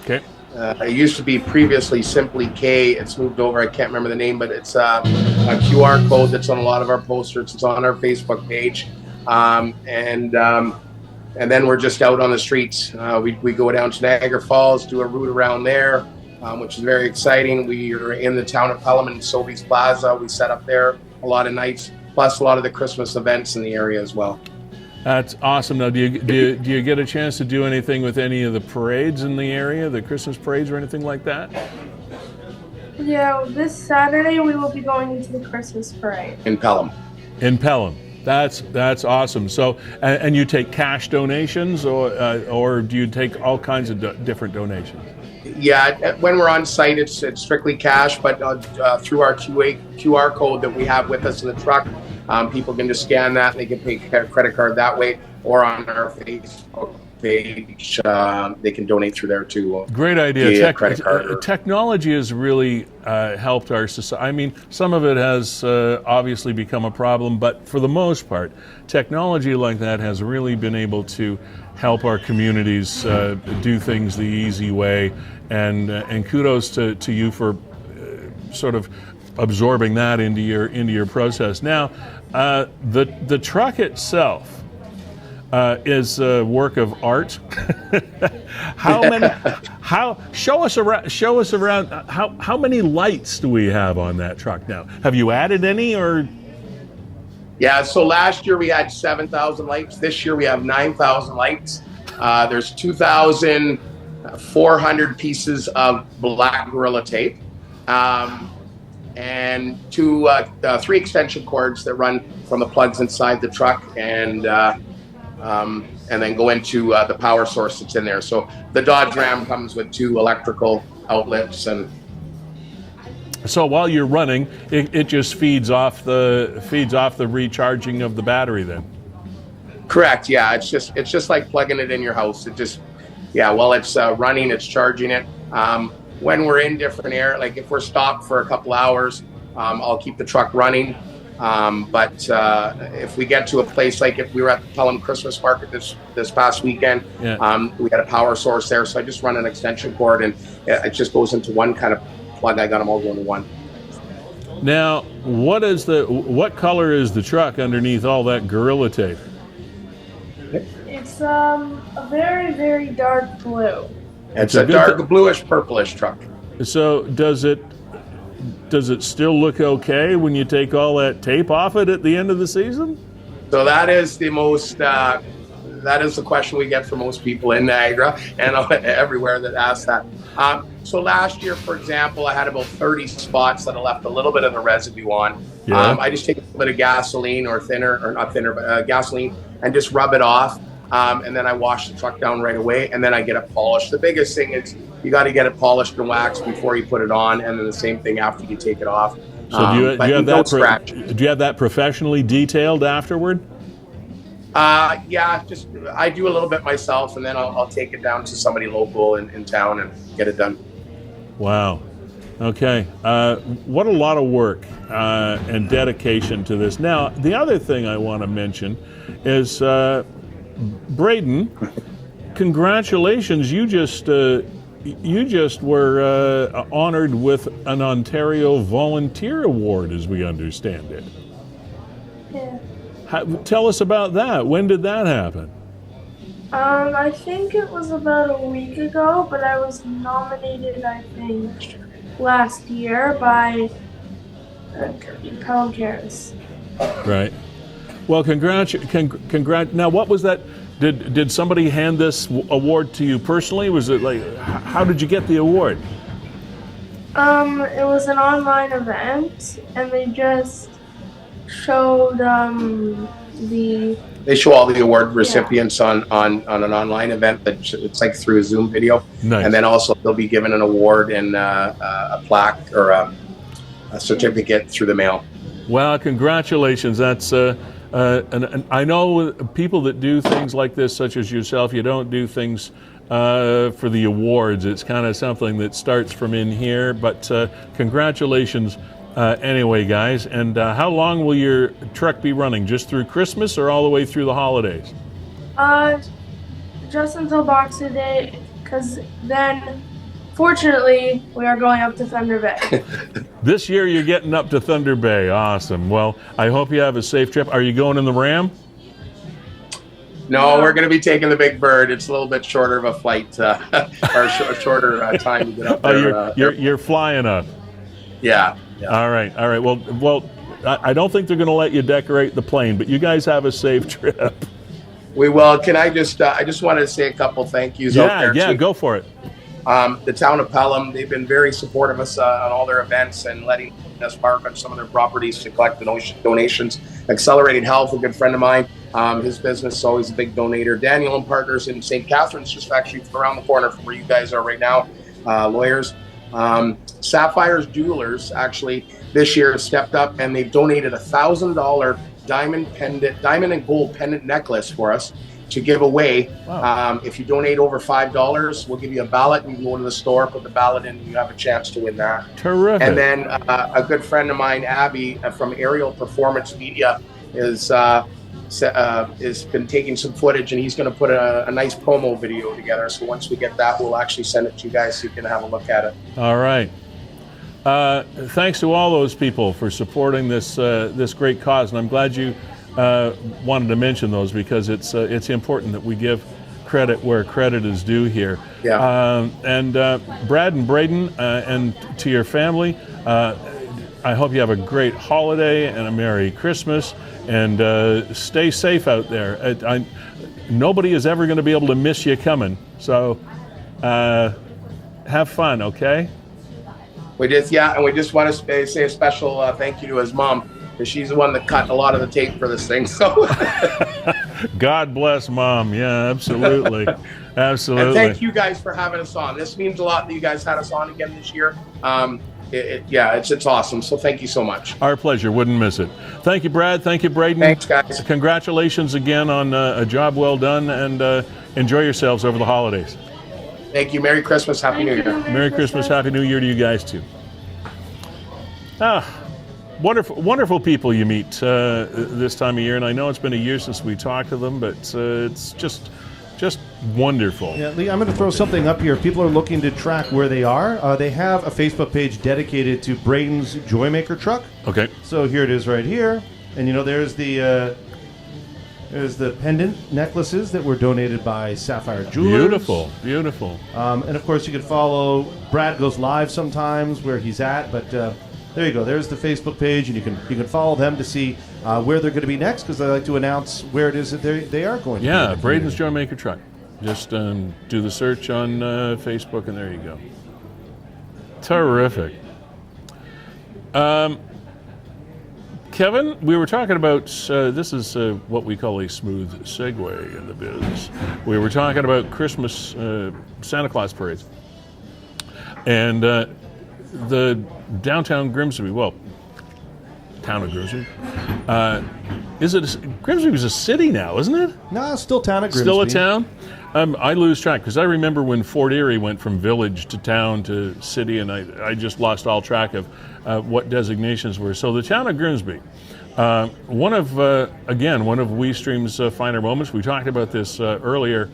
it used to be previously Simply K. It's moved over. I can't remember the name, but it's a QR code that's on a lot of our posters. It's on our Facebook page. And then we're just out on the streets. We go down to Niagara Falls, do a route around there, which is very exciting. We are in the town of Pelham and Sobeys Plaza. We set up there a lot of nights, plus a lot of the Christmas events in the area as well. That's awesome. Now, do you get a chance to do anything with any of the parades in the area, the Christmas parades or anything like that? Yeah, this Saturday we will be going into the Christmas parade. In Pelham. In Pelham. That's awesome. So, and you take cash donations, or do you take all kinds of different donations? Yeah, when we're on site, it's strictly cash, but through our QR code that we have with us in the truck, people can just scan that. They can pay credit card that way, or on our Facebook page, they can donate through there too. Great idea. Credit card. Technology has really helped our society. I mean, some of it has obviously become a problem, but for the most part, technology like that has really been able to help our communities do things the easy way. And kudos to you for sort of absorbing that into your process. Now, the truck itself is a work of art. Show us around. How many lights do we have on that truck now? Have you added any, or? Yeah, so last year we had 7,000 lights. This year we have 9,000 lights. There's 2,400 pieces of black Gorilla tape, and three extension cords that run from the plugs inside the truck and then go into the power source that's in there. So the Dodge Ram comes with 2 electrical outlets, and so while you're running, it just feeds off the recharging of the battery then. Correct. Yeah, it's just like plugging it in your house. It just, while it's running, it's charging it. When we're in different air, like if we're stopped for a couple hours, I'll keep the truck running. But if we get to a place, like if we were at the Pelham Christmas Market this past weekend, we had a power source there, so I just run an extension cord, and it just goes into one kind of plug. I got them all going to one. Now, what color is the truck underneath all that Gorilla tape? It's a very, very dark blue. It's a dark bluish purplish truck. So does it still look okay when you take all that tape off it at the end of the season? So that is the most. That is the question we get from most people in Niagara and everywhere that ask that. So last year, for example, I had about 30 spots that I left a little bit of the residue on. Yeah. I just take a little bit of gasoline or thinner, or not thinner, but gasoline, and just rub it off. And then I wash the truck down right away, and then I get it polished. The biggest thing is you got to get it polished and waxed before you put it on, and then the same thing after you take it off. So do you have that professionally detailed afterward? Yeah, just I do a little bit myself, and then I'll take it down to somebody local in town and get it done. Wow. Okay. What a lot of work and dedication to this. Now, the other thing I want to mention is Brayden. Congratulations! You just were honored with an Ontario Volunteer Award, as we understand it. Yeah. Tell us about that. When did that happen? I think it was about a week ago, but I was nominated, I think, last year by Culp. Right. Well, Now, what was that? Did somebody hand this award to you personally? Was it like, how did you get the award? It was an online event, and they just showed They show all the award recipients on an online event that it's like through a Zoom video. Nice. And then also they'll be given an award and a plaque or a certificate through the mail. Well, congratulations. That's and I know people that do things like this, such as yourself, you don't do things for the awards. It's kind of something that starts from in here, but congratulations anyway, guys. And how long will your truck be running? Just through Christmas or all the way through the holidays? Just until Boxing Day, because then, fortunately, we are going up to Thunder Bay. This year you're getting up to Thunder Bay. Awesome. Well, I hope you have a safe trip. Are you going in the Ram? No, we're going to be taking the Big Bird. It's a little bit shorter of a flight, or shorter time to get up there. Oh, you're flying up. Yeah. All right. Well, I don't think they're going to let you decorate the plane, but you guys have a safe trip. We will. Can I just wanted to say a couple thank yous out there. Yeah, go for it. The town of Pelham, they've been very supportive of us on all their events and letting us park on some of their properties to collect the donations. Accelerated Health, a good friend of mine, his business is always a big donator. Daniel and Partners in St. Catharines, just actually around the corner from where you guys are right now, lawyers. Sapphire's Jewelers actually this year has stepped up and they've donated $1,000 diamond and gold pendant necklace for us to give away. Wow. If you donate over $5, we'll give you a ballot. You can go to the store, put the ballot in, and you have a chance to win that. Terrific. And then a good friend of mine, Abby, from Aerial Performance Media, is been taking some footage, and he's going to put a nice promo video together. So once we get that, we'll actually send it to you guys so you can have a look at it. All right. Thanks to all those people for supporting this great cause, and I'm glad you wanted to mention those because it's important that we give credit where credit is due here. Yeah. And Brad and Brayden, and to your family, I hope you have a great holiday and a Merry Christmas, and stay safe out there. Nobody is ever going to be able to miss you coming, so have fun, okay? We just want to say a special thank you to his mom, because she's the one that cut a lot of the tape for this thing. So, God bless Mom. Yeah, absolutely, absolutely. And thank you guys for having us on. This means a lot that you guys had us on again this year. It's awesome. So thank you so much. Our pleasure. Wouldn't miss it. Thank you, Brad. Thank you, Brayden. Thanks, guys. Congratulations again on a job well done, and enjoy yourselves over the holidays. Thank you. Merry Christmas. Happy New Year. Merry Christmas. Happy New Year to you guys, too. Wonderful people you meet this time of year. And I know it's been a year since we talked to them, but it's just wonderful. Yeah, Lee, I'm going to throw something up here. People are looking to track where they are. They have a Facebook page dedicated to Brayden's Joymaker truck. Okay. So here it is right here. And, there's the pendant necklaces that were donated by Sapphire Jewelers. Beautiful. And of course, you can follow Brad Goes Live sometimes where he's at. But there you go. There's the Facebook page, and you can follow them to see where they're going to be next, because I like to announce where it is that they are going to be. Yeah, Brayden's Joy Maker Truck. Just do the search on Facebook, and there you go. Terrific. Kevin, we were talking about, this is what we call a smooth segue in the biz. We were talking about Christmas Santa Claus parades. And the downtown Grimsby, well, town of Grimsby. Grimsby is a city now, isn't it? No, still town of Grimsby. Still a town? I lose track, because I remember when Fort Erie went from village to town to city, and I just lost all track of what designations were. So the town of Grimsby, one of WeeStream's finer moments. We talked about this earlier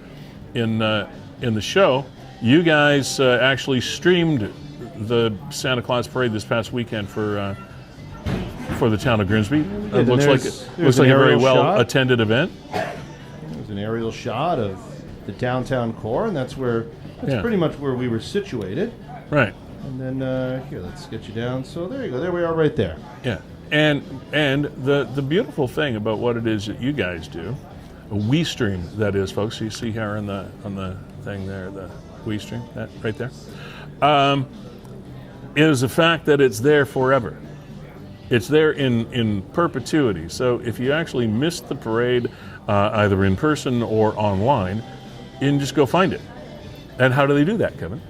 in the show. You guys actually streamed the Santa Claus parade this past weekend for the town of Grimsby. It looks like a very well attended event. There's an aerial shot of the downtown core, and that's pretty much where we were situated. Right. And then here, let's get you down. So there you go. There we are, right there. Yeah. And the beautiful thing about what it is that you guys do, a WeeStream, that is, folks. You see here on the thing there, the WeeStream, that right there, is the fact that it's there forever. It's there in perpetuity. So if you actually missed the parade, either in person or online, you can just go find it. And how do they do that, Kevin?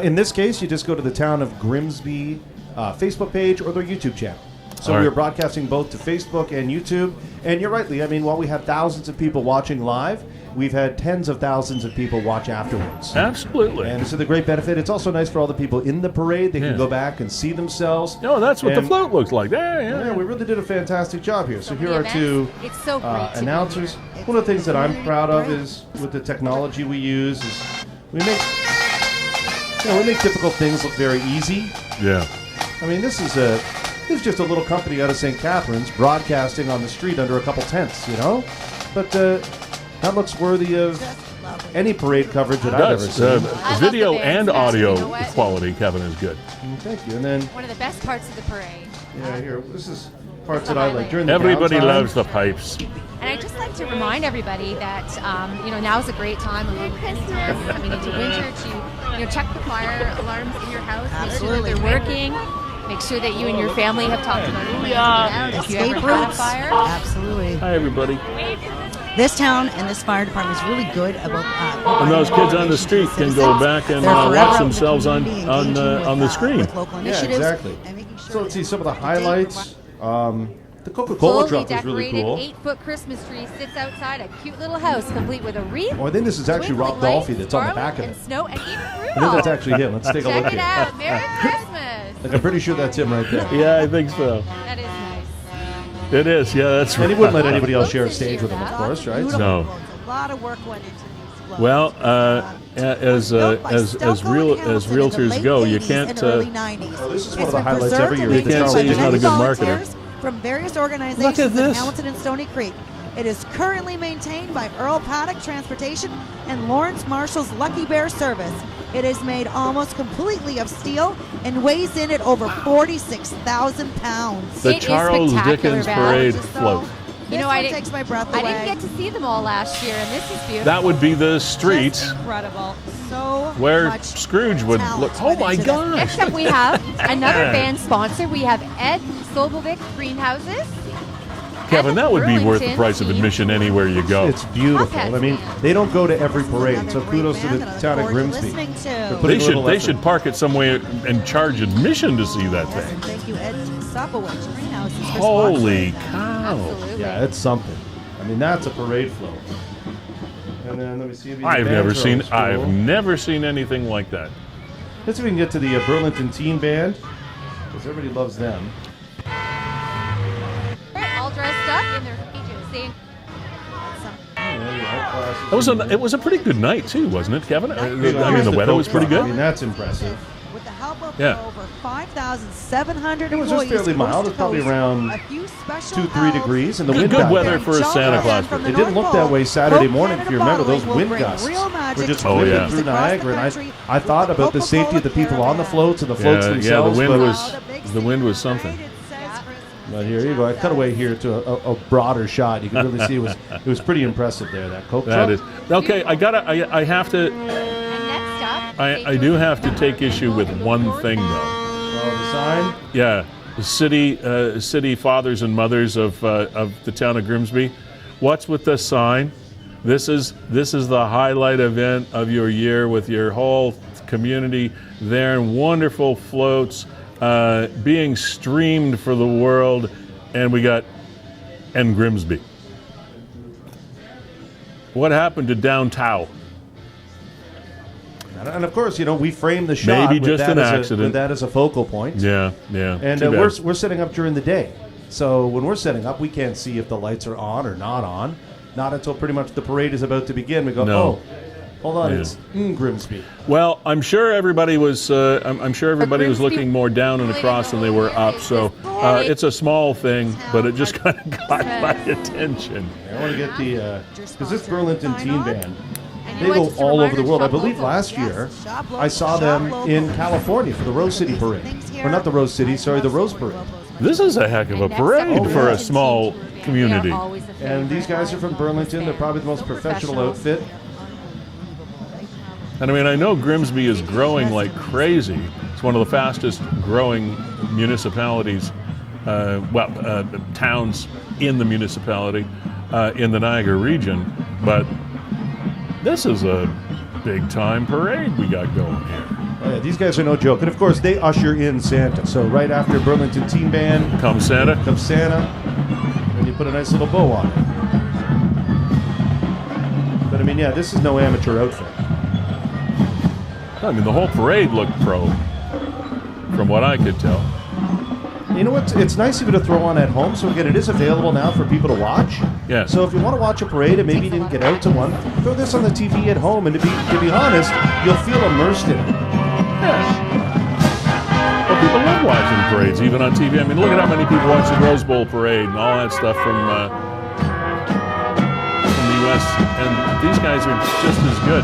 In this case, you just go to the Town of Grimsby Facebook page or their YouTube channel. So All right. We're broadcasting both to Facebook and YouTube. And you're right, Lee. I mean, while we have thousands of people watching live, we've had tens of thousands of people watch afterwards. Absolutely. And it's the great benefit. It's also nice for all the people in the parade. They can go back and see themselves. No, that's what the float looks like. Yeah, we really did a fantastic job here. So here are two it's so great announcers. One of the things that I'm proud of is with the technology we use is we make difficult things look very easy. Yeah. I mean, this is just a little company out of St. Catharines broadcasting on the street under a couple tents, But that looks worthy of any parade coverage that I've ever seen. Video and audio quality, Kevin, is good. Thank you. And then one of the best parts of the parade. Yeah, here. This is parts that I like during the Everybody downtime. loves the pipes. And I'd just like to remind everybody that now is a great time along with Christmas coming into winter to check the fire alarms in your house, make sure that they're working. Make sure that you and your family have talked about it. If you ever had a fire. Absolutely. Hi, everybody. This town and this fire department is really good about. And those kids on the street can go back and watch themselves on the screen. Yeah, exactly. So let's see some of the highlights. The Coca-Cola truck is really cool. 8-foot Christmas tree sits outside a cute little house, complete with a wreath. Oh, I think this is actually Rob Dolphy that's on the back of it. And snow and even Rudolph. I think that's actually him. Let's take a look Check it here. out. Merry Christmas. Like, I'm pretty sure that's him right there. Yeah, I think so. That is nice. It is. Yeah, that's right. And he wouldn't let anybody else share a stage with him, of course, right? No. A lot of work went into these floats. Well, as realtors go, you can't. Oh, this is one of the highlights every year. You can't say he's not a good marketer. From various organizations Look at this. in Hamilton and Stony Creek. It is currently maintained by Earl Paddock Transportation and Lawrence Marshall's Lucky Bear Service. It is made almost completely of steel and weighs in at over 46,000 pounds. The Charles Dickens Parade float. Takes my breath away. I didn't get to see them all last year, and this is beautiful. That would be the street Just incredible. So where much Scrooge would look. Oh my gosh! Next up, we have another band sponsor. We have Ed Sobelvik Greenhouses. Kevin, that would be worth the price of admission anywhere you go. It's beautiful. I mean, they don't go to every parade, so kudos to the town of Grimsby. They should park it somewhere and charge admission to see that thing. Thank you, Ed Sobelvik Greenhouses. Holy cow! Absolutely. Yeah, it's something. I mean, that's a parade float. And then let me see if I've never seen anything like that. Let's see if we can get to the Burlington Teen Band, because everybody loves them. All dressed up in their pages. It was a pretty good night too, wasn't it, Kevin? I mean, the weather was pretty good. I mean, that's impressive. With the help of Yeah. over 5,700 It was just employees fairly mild. It was probably around 2-3 degrees, and the wind Good got weather there. for a Santa Claus. It didn't look that way Saturday morning. If you remember, those wind gusts were just whipping through Niagara. And I thought about the safety of the people on the floats and the floats themselves. The wind was something. But here you go. I cut away here to a broader shot. You can really see it was pretty impressive there. That Culp truck. That is okay. I have to. And next up, I do have to take issue with one thing though. Oh, the sign. Yeah, the city fathers and mothers of the town of Grimsby. What's with this sign? This is the highlight event of your year with your whole community there, and wonderful floats being streamed for the world, and we got Grimsby. What happened to downtown? And of course, we framed the shot. Maybe just an accident. With that as a focal point. Yeah. And we're setting up during the day. So when we're setting up, we can't see if the lights are on or not on. Not until pretty much the parade is about to begin. We go, No. hold on, Yeah. it's Grimsby. Well, I'm sure everybody was. I'm sure everybody was looking more down and across than they were up. So it's a small thing, but it just kind of got my attention. I want to get the because this Burlington Teen Band. They go all over the world. I believe last year I saw them in California for the Rose City Parade. Or not the Rose City, sorry, the Rose Parade. This is a heck of a parade for a small community. And these guys are from Burlington. They're probably the most professional outfit. And I mean, I know Grimsby is growing like crazy. It's one of the fastest growing municipalities, towns in the municipality, in the Niagara region. But this is a big time parade we got going here. Oh, yeah, these guys are no joke. And of course, they usher in Santa. So right after Burlington Teen Band comes Santa. And you put a nice little bow on it. But I mean, yeah, this is no amateur outfit. I mean, the whole parade looked pro, from what I could tell. You know what? It's nice even to throw on at home. So again, it is available now for people to watch. Yeah. So if you want to watch a parade and maybe you didn't get out to one, throw this on the TV at home. And to be honest, you'll feel immersed in it. Yeah. Well, people love watching parades, even on TV. I mean, look at how many people watch the Rose Bowl parade and all that stuff from the U.S. And these guys are just as good.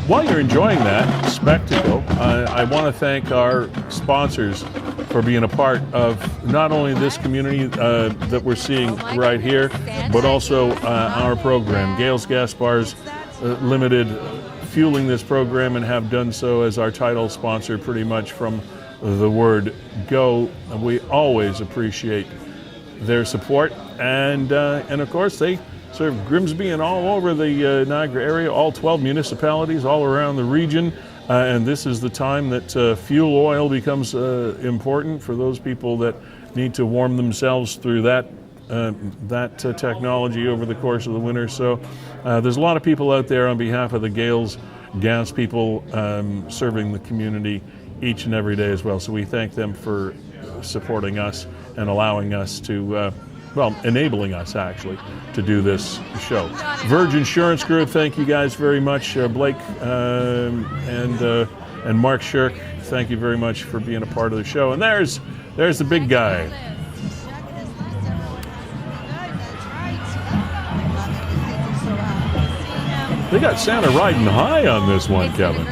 While you're enjoying that spectacle, I want to thank our sponsors for being a part of not only this community that we're seeing right here, but also our program. Gales Gas Bars Limited, fueling this program and have done so as our title sponsor pretty much from the word go. We always appreciate their support, and of course they serve Grimsby and all over the Niagara area, all 12 municipalities all around the region. And this is the time that fuel oil becomes important for those people that need to warm themselves through that technology over the course of the winter. So there's a lot of people out there on behalf of the Gales Gas people serving the community each and every day as well. So we thank them for supporting us and allowing us to enabling us actually to do this show. Verge Insurance Group, thank you guys very much. Blake and Mark Shirk, thank you very much for being a part of the show. And there's the big guy. They got Santa riding high on this one, Kevin.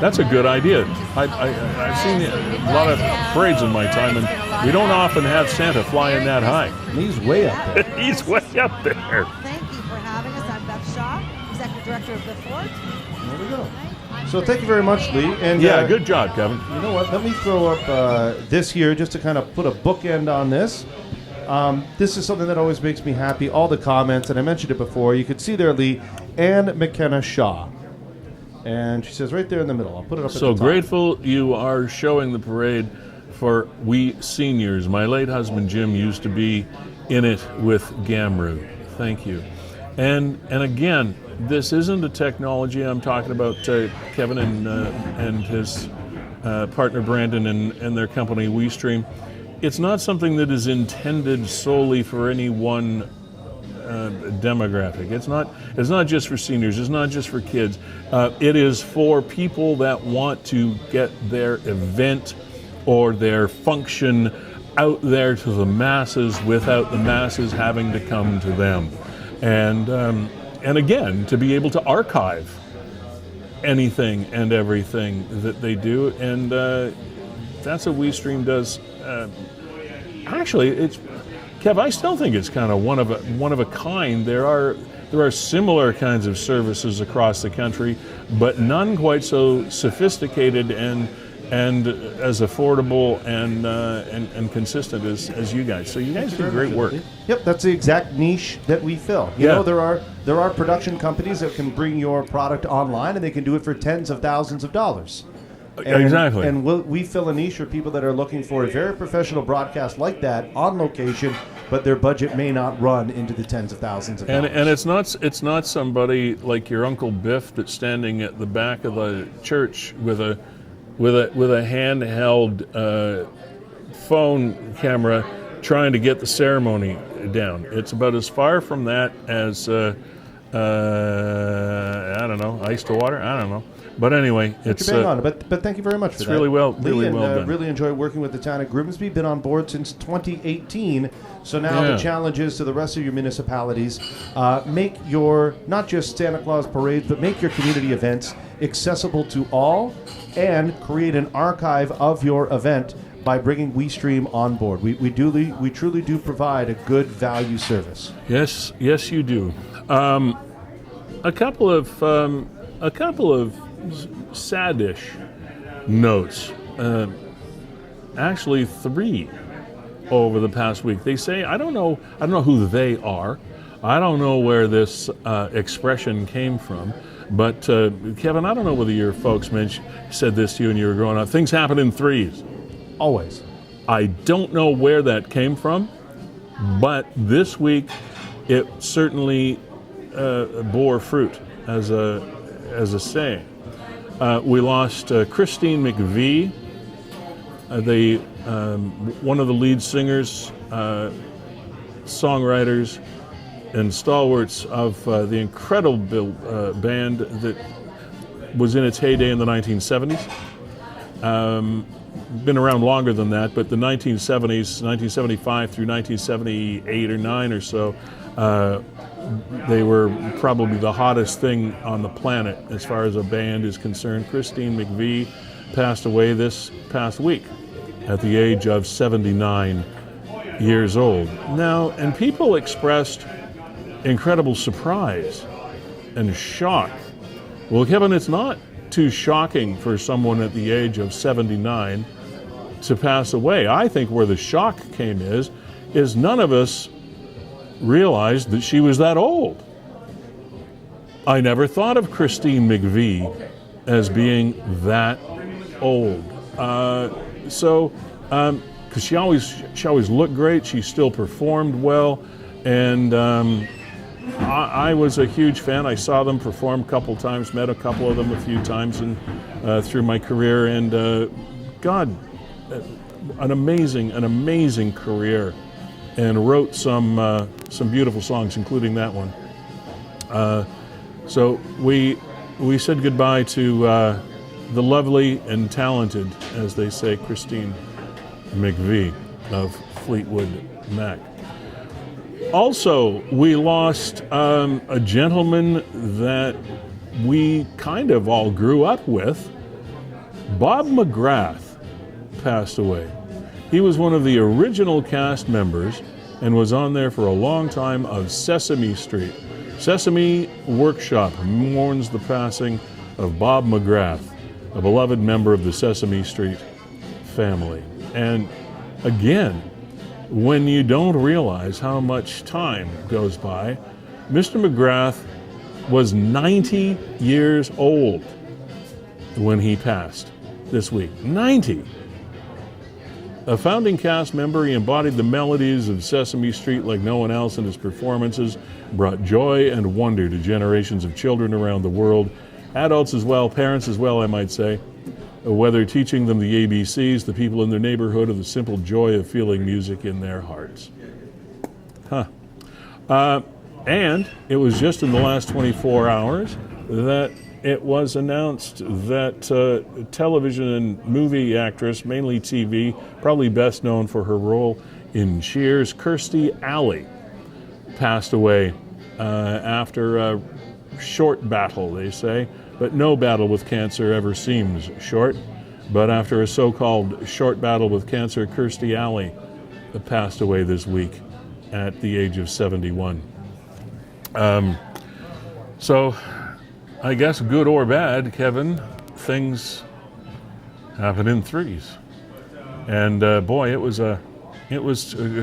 That's a good idea. I've seen a lot of parades in my time, and we don't often have Santa flying that high. He's way up there. He's way up there. Thank you for having us. I'm Beth Shaw, Executive Director of the Fort. There we go. So thank you very much, Lee. And yeah, good job, Kevin. You know what? Let me throw up this here just to kind of put a bookend on this. This is something that always makes me happy. All the comments, and I mentioned it before. You could see there, Lee, Ann McKenna Shaw. And she says right there in the middle. I'll put it up at the top. So grateful you are showing the parade for we seniors. My late husband Jim used to be in it with Gamru. Thank you. And again, this isn't a technology. I'm talking about Kevin and his partner Brandon and their company WeeStreem. It's not something that is intended solely for any one demographic. It's not just for seniors. It's not just for kids. It is for people that want to get their event or their function out there to the masses without the masses having to come to them. And again, to be able to archive anything and everything that they do. And WeeStream does. Actually, it's Kev. I still think it's kind of one of a kind. There are similar kinds of services across the country, but none quite so sophisticated and as affordable and consistent as you guys. So you guys do great work. Yep, that's the exact niche that we fill. You know, there are production companies that can bring your product online, and they can do it for tens of thousands of dollars. Exactly. And we fill a niche for people that are looking for a very professional broadcast like that on location, but their budget may not run into the tens of thousands of dollars. And it's not somebody like your Uncle Biff that's standing at the back of the church with a handheld phone camera trying to get the ceremony down. It's about as far from that as I don't know, ice to water. I don't know. But anyway, it's bang on. But thank you very much for that. It's really well done. Really enjoy working with the town of Grimsby. Been on board since 2018. So now the challenge is to the rest of your municipalities, make your not just Santa Claus parades, but make your community events accessible to all, and create an archive of your event by bringing WeeStream on board. We truly do provide a good value service. Yes, you do. A couple of sad-ish notes. Actually, 3 over the past week. They say I don't know who they are. I don't know where this expression came from. But Kevin, I don't know whether your folks said this to you when you were growing up. Things happen in 3s. Always. I don't know where that came from, but this week it certainly bore fruit as a saying. We lost Christine McVie, one of the lead singers, songwriters, and stalwarts of the incredible band that was in its heyday in the 1970s. Been around longer than that, but the 1970s, 1975 through 1978 or 9 or so, they were probably the hottest thing on the planet as far as a band is concerned. Christine McVie passed away this past week at the age of 79 years old. Now, and people expressed incredible surprise and shock. Well, Kevin, it's not too shocking for someone at the age of 79 to pass away. I think where the shock came is none of us realized that she was that old. I never thought of Christine McVie as being that old. Because she always looked great, she still performed well, and I was a huge fan. I saw them perform a couple times, met a couple of them a few times through my career, and God, an amazing career, and wrote some beautiful songs, including that one. So we said goodbye to the lovely and talented, as they say, Christine McVie of Fleetwood Mac. Also, we lost a gentleman that we kind of all grew up with. Bob McGrath passed away. He was one of the original cast members and was on there for a long time of Sesame Street. Sesame Workshop mourns the passing of Bob McGrath, a beloved member of the Sesame Street family. And again, when you don't realize how much time goes by, Mr. McGrath was 90 years old when he passed this week. 90! A founding cast member, he embodied the melodies of Sesame Street like no one else, and his performances brought joy and wonder to generations of children around the world, adults as well, parents as well, I might say, whether teaching them the ABCs, the people in their neighborhood, or the simple joy of feeling music in their hearts. And it was just in the last 24 hours that it was announced that television and movie actress, mainly TV, probably best known for her role in Cheers, Kirstie Alley, passed away after a short battle, they say, but no battle with cancer ever seems short. But after a so-called short battle with cancer, Kirstie Alley passed away this week at the age of 71. So I guess good or bad, Kevin, things happen in threes. And boy, it was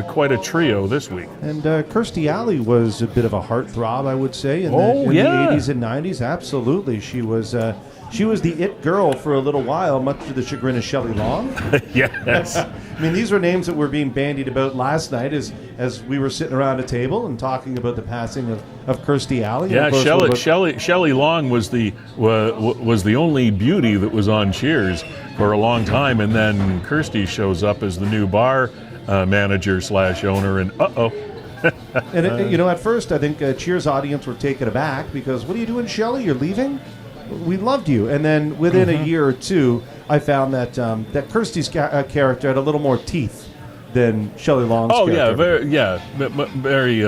quite a trio this week. And Kirstie Alley was a bit of a heartthrob, I would say, in the 80s and 90s. Absolutely. She was the it girl for a little while, much to the chagrin of Shelley Long. Yes. I mean, these were names that were being bandied about last night as we were sitting around a table and talking about the passing of Kirstie Alley. Yeah, Shelley Long was the only beauty that was on Cheers for a long time, and then Kirstie shows up as the new bar manager / owner, and and at first I think Cheers audience were taken aback because, what are you doing, Shelley? You're leaving? We loved you. And then within a year or two, I found that Kirstie's character had a little more teeth than Shelley Long's character. Very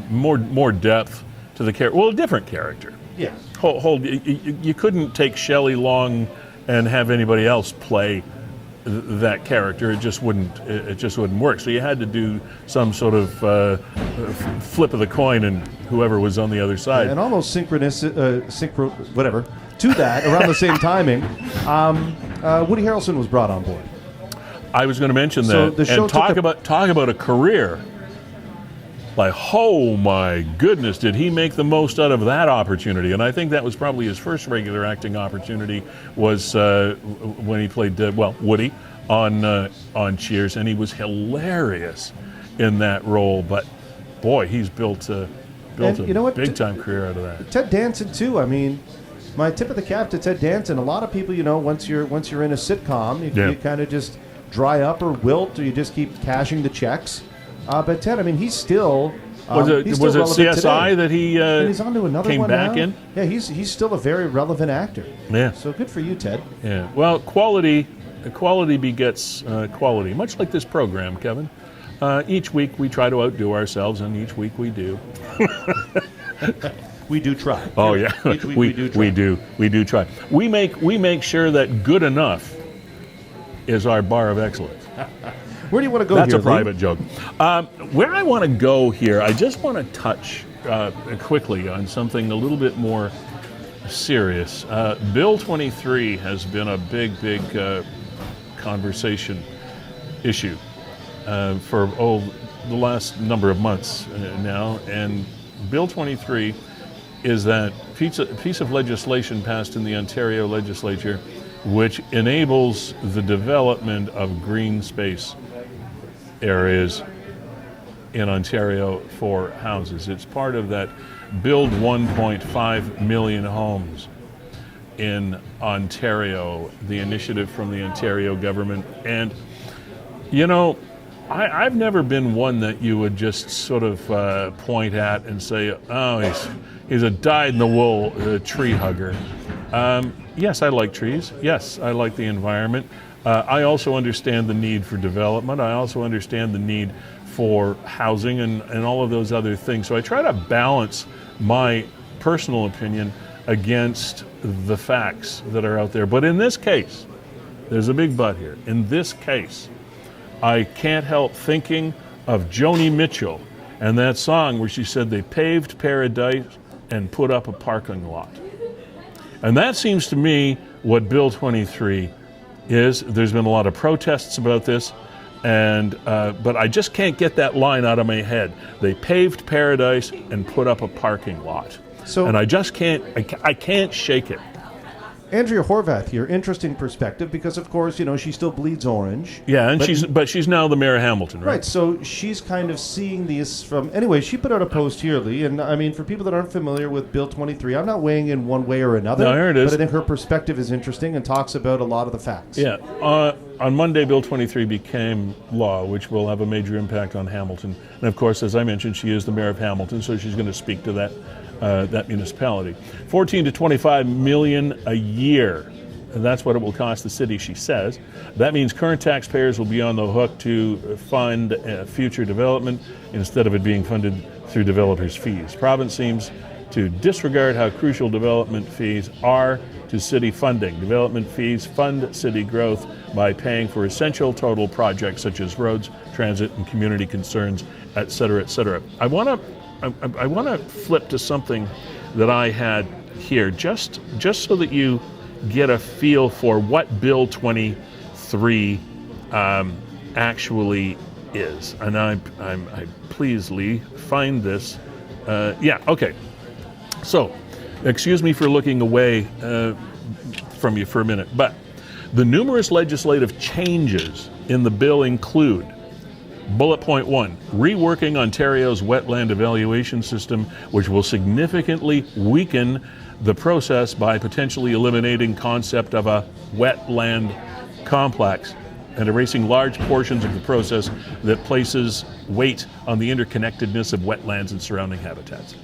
more depth to the character. Well, a different character. Yeah. You couldn't take Shelley Long and have anybody else play that character. It just wouldn't work. So you had to do some sort of flip of the coin, and whoever was on the other side. And almost to that, around the same timing, Woody Harrelson was brought on board. I was going to mention So that. the show and talk about a career. Like, oh my goodness, did he make the most out of that opportunity? And I think that was probably his first regular acting opportunity, was when he played Woody on Cheers, and he was hilarious in that role. But boy, he's built a big time career out of that. Ted Danson too. I mean, my tip of the cap to Ted Danson. A lot of people, once you're in a sitcom, you kind of just dry up or wilt, or you just keep cashing the checks. But Ted, I mean, he's still was it CSI today. That he and he's on to another came one back now. in? Yeah, he's still a very relevant actor. Yeah. So good for you, Ted. Yeah. Well, quality begets quality, much like this program, Kevin. Each week we try to outdo ourselves, and each week we do. We do try. Oh yeah, Each week we do try. We do try. We make sure that good enough is our bar of excellence. Where do you want to go That's here, a private joke. Where I want to go here, I just want to touch quickly on something a little bit more serious. Bill 23 has been a big conversation issue for the last number of months now. And Bill 23 is that piece of legislation passed in the Ontario legislature which enables the development of green space areas in Ontario for houses. It's part of that Build 1.5 million homes in Ontario, the initiative from the Ontario government. And, I've never been one that you would just sort of point at and say, oh, he's a dyed-in-the-wool tree hugger. Yes, I like trees. Yes, I like the environment. I also understand the need for development. I also understand the need for housing and all of those other things. So I try to balance my personal opinion against the facts that are out there. But in this case, there's a big but here. In this case, I can't help thinking of Joni Mitchell and that song where she said they paved paradise and put up a parking lot. And that seems to me what Bill 23 is. There's been a lot of protests about this, but I just can't get that line out of my head. They paved paradise and put up a parking lot. And I just can't, I can't shake it. Andrea Horvath here, interesting perspective, because of course, she still bleeds orange. Yeah, and she's now the mayor of Hamilton, right? Right, so she's kind of seeing these from... Anyway, she put out a post here, Lee, and I mean, for people that aren't familiar with Bill 23, I'm not weighing in one way or another. No, here it is. But I think her perspective is interesting and talks about a lot of the facts. Yeah, on Monday, Bill 23 became law, which will have a major impact on Hamilton. And of course, as I mentioned, she is the mayor of Hamilton, so she's going to speak to that municipality. 14 to 25 million a year. And that's what it will cost the city, she says. That means current taxpayers will be on the hook to fund future development instead of it being funded through developers' fees. Province seems to disregard how crucial development fees are to to city funding. Development fees fund city growth by paying for essential total projects such as roads, transit, and community concerns, et cetera, et cetera. I want to flip to something that I had here, just so that you get a feel for what Bill 23 actually is. And I please, Lee, find this. Yeah, okay. So, excuse me for looking away from you for a minute, but the numerous legislative changes in the bill include bullet point 1, reworking Ontario's wetland evaluation system, which will significantly weaken the process by potentially eliminating concept of a wetland complex and erasing large portions of the process that places weight on the interconnectedness of wetlands and surrounding habitats.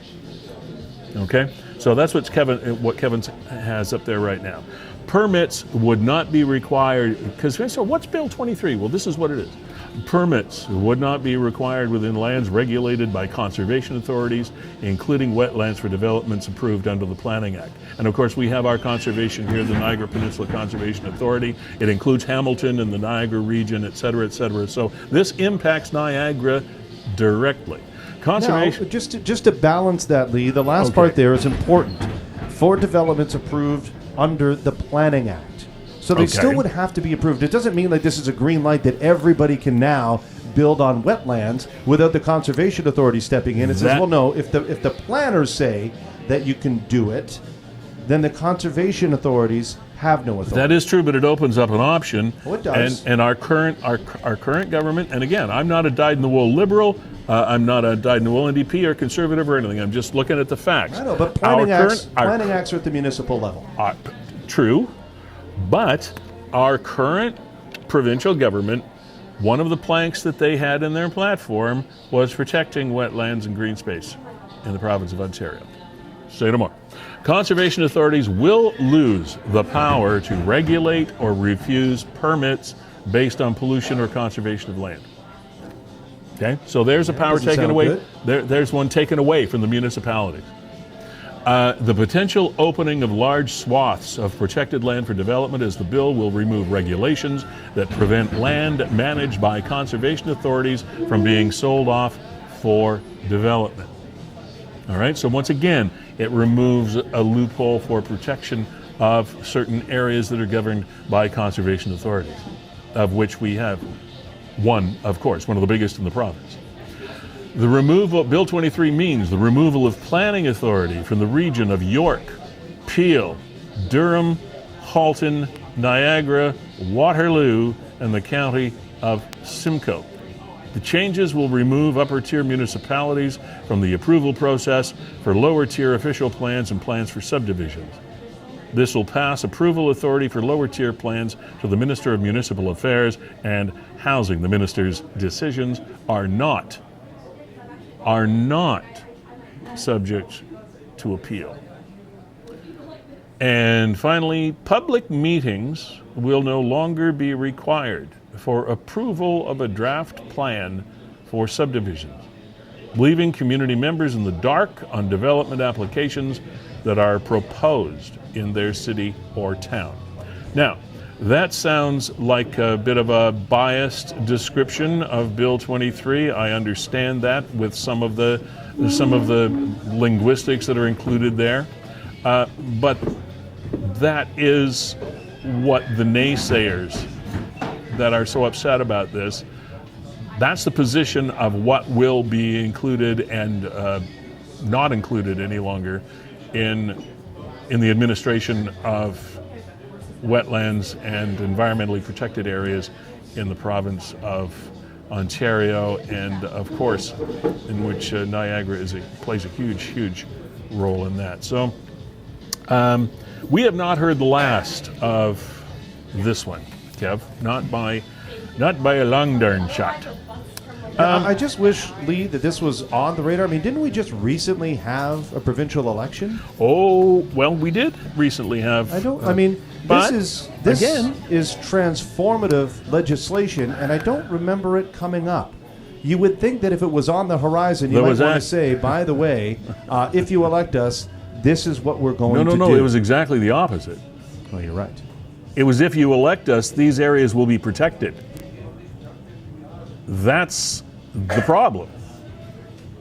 Okay, so that's what Kevin has up there right now. Permits would not be required, because so what's Bill 23? Well, this is what it is. Permits would not be required within lands regulated by conservation authorities, including wetlands for developments approved under the Planning Act. And of course, we have our conservation here, the Niagara Peninsula Conservation Authority. It includes Hamilton and the Niagara region, et cetera, et cetera. So this impacts Niagara directly. Conservation. Now, just to balance that, Lee, the last part there is important. For developments approved under the Planning Act. So they still would have to be approved. It doesn't mean like this is a green light that everybody can now build on wetlands without the Conservation Authority stepping in. It says, well, no, if the planners say that you can do it, then the conservation authorities have no authority. That is true, but it opens up an option. Oh, it does. And our current government, and again, I'm not a dyed-in-the-wool liberal, I'm not a dyed-in-the-wool NDP or conservative or anything. I'm just looking at the facts. I know, but planning acts are at the municipal level. True, but our current provincial government, one of the planks that they had in their platform was protecting wetlands and green space in the province of Ontario. Say no more. Conservation authorities will lose the power to regulate or refuse permits based on pollution or conservation of land. Okay, so there's a power taken away. There's one taken away from the municipalities. The potential opening of large swaths of protected land for development, as the bill will remove regulations that prevent land managed by conservation authorities from being sold off for development. All right, so once again, it removes a loophole for protection of certain areas that are governed by conservation authorities, of which we have one, of course, one of the biggest in the province. The removal, Bill 23 means the removal of planning authority from the region of York, Peel, Durham, Halton, Niagara, Waterloo, and the county of Simcoe. The changes will remove upper-tier municipalities from the approval process for lower-tier official plans and plans for subdivisions. This will pass approval authority for lower-tier plans to the Minister of Municipal Affairs and Housing. The Minister's decisions are not subject to appeal. And finally, public meetings will no longer be required for approval of a draft plan for subdivisions, leaving community members in the dark on development applications that are proposed in their city or town. Now, that sounds like a bit of a biased description of Bill 23. I understand that with some of the linguistics that are included there, but that is what the naysayers that are so upset about this, that's the position of what will be included and not included any longer in the administration of wetlands and environmentally protected areas in the province of Ontario, and of course in which Niagara plays a huge role in that. So we have not heard the last of this one, Kev, not by a long darn shot. I just wish, Lee, that this was on the radar. I mean, didn't we just recently have a provincial election? Oh, well, we did recently have. This is transformative legislation, and I don't remember it coming up. You would think that if it was on the horizon, you might want to say, by the way, if you elect us, this is what we're going to do. No, it was exactly the opposite. Well, you're right. It was if you elect us, these areas will be protected. That's the problem.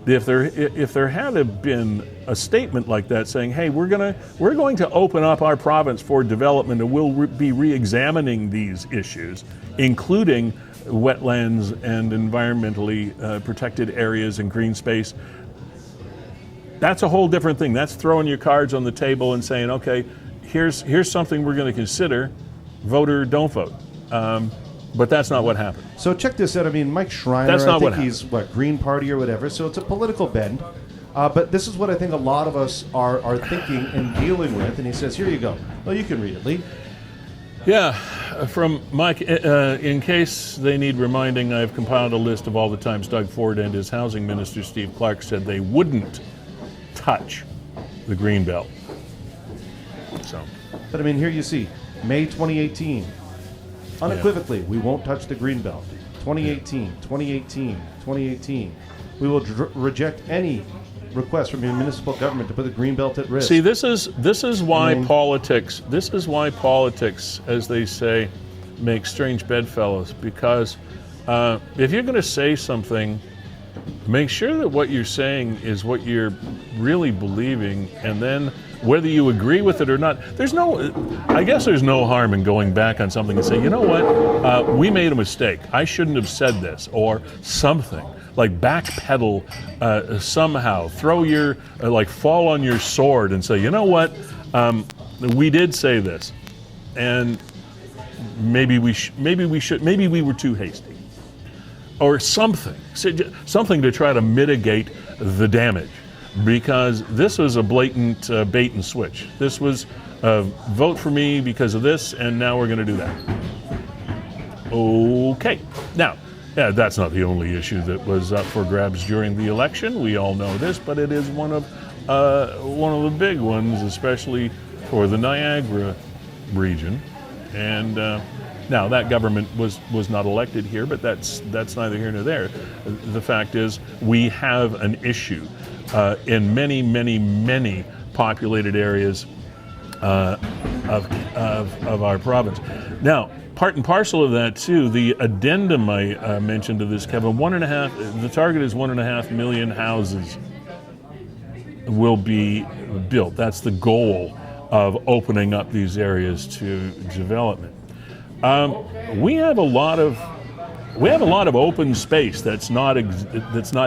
If there had been a statement like that saying, "Hey, we're going to open up our province for development, and we'll be re-examining these issues, including wetlands and environmentally protected areas and green space," that's a whole different thing. That's throwing your cards on the table and saying, "Okay, here's something we're going to consider. Vote or don't vote." But that's not what happened. So check this out. I mean, Mike Schreiner, That's not I think what he's Green Party or whatever. So it's a political bend. But this is what I think a lot of us are thinking and dealing with. And he says, here you go. Well, you can read it, Lee. Yeah, from Mike, in case they need reminding, I've compiled a list of all the times Doug Ford and his housing minister, Steve Clark, said they wouldn't touch the Greenbelt. So. But I mean, here you see, May 2018. Unequivocally, we won't touch the Greenbelt. 2018, 2018, 2018. We will reject any request from your municipal government to put the Greenbelt at risk. See, this is why politics. This is why politics, as they say, makes strange bedfellows. Because if you're going to say something, make sure that what you're saying is what you're really believing, and then whether you agree with it or not, I guess there's no harm in going back on something and say, you know what, we made a mistake. I shouldn't have said this, or something. Like backpedal somehow, throw your, fall on your sword and say, you know what, we did say this, and maybe we were too hasty, or something to try to mitigate the damage. Because this was a blatant bait and switch. This was vote for me because of this, and now we're going to do that. Okay. Now, that's not the only issue that was up for grabs during the election. We all know this, but it is one of the big ones, especially for the Niagara region. And now that government was not elected here, but that's neither here nor there. The fact is, we have an issue in many, many, many populated areas of our province. Now, part and parcel of that too, the addendum I mentioned to this, Kevin, the target is 1.5 million houses will be built. That's the goal of opening up these areas to development. We have a lot of open space that's not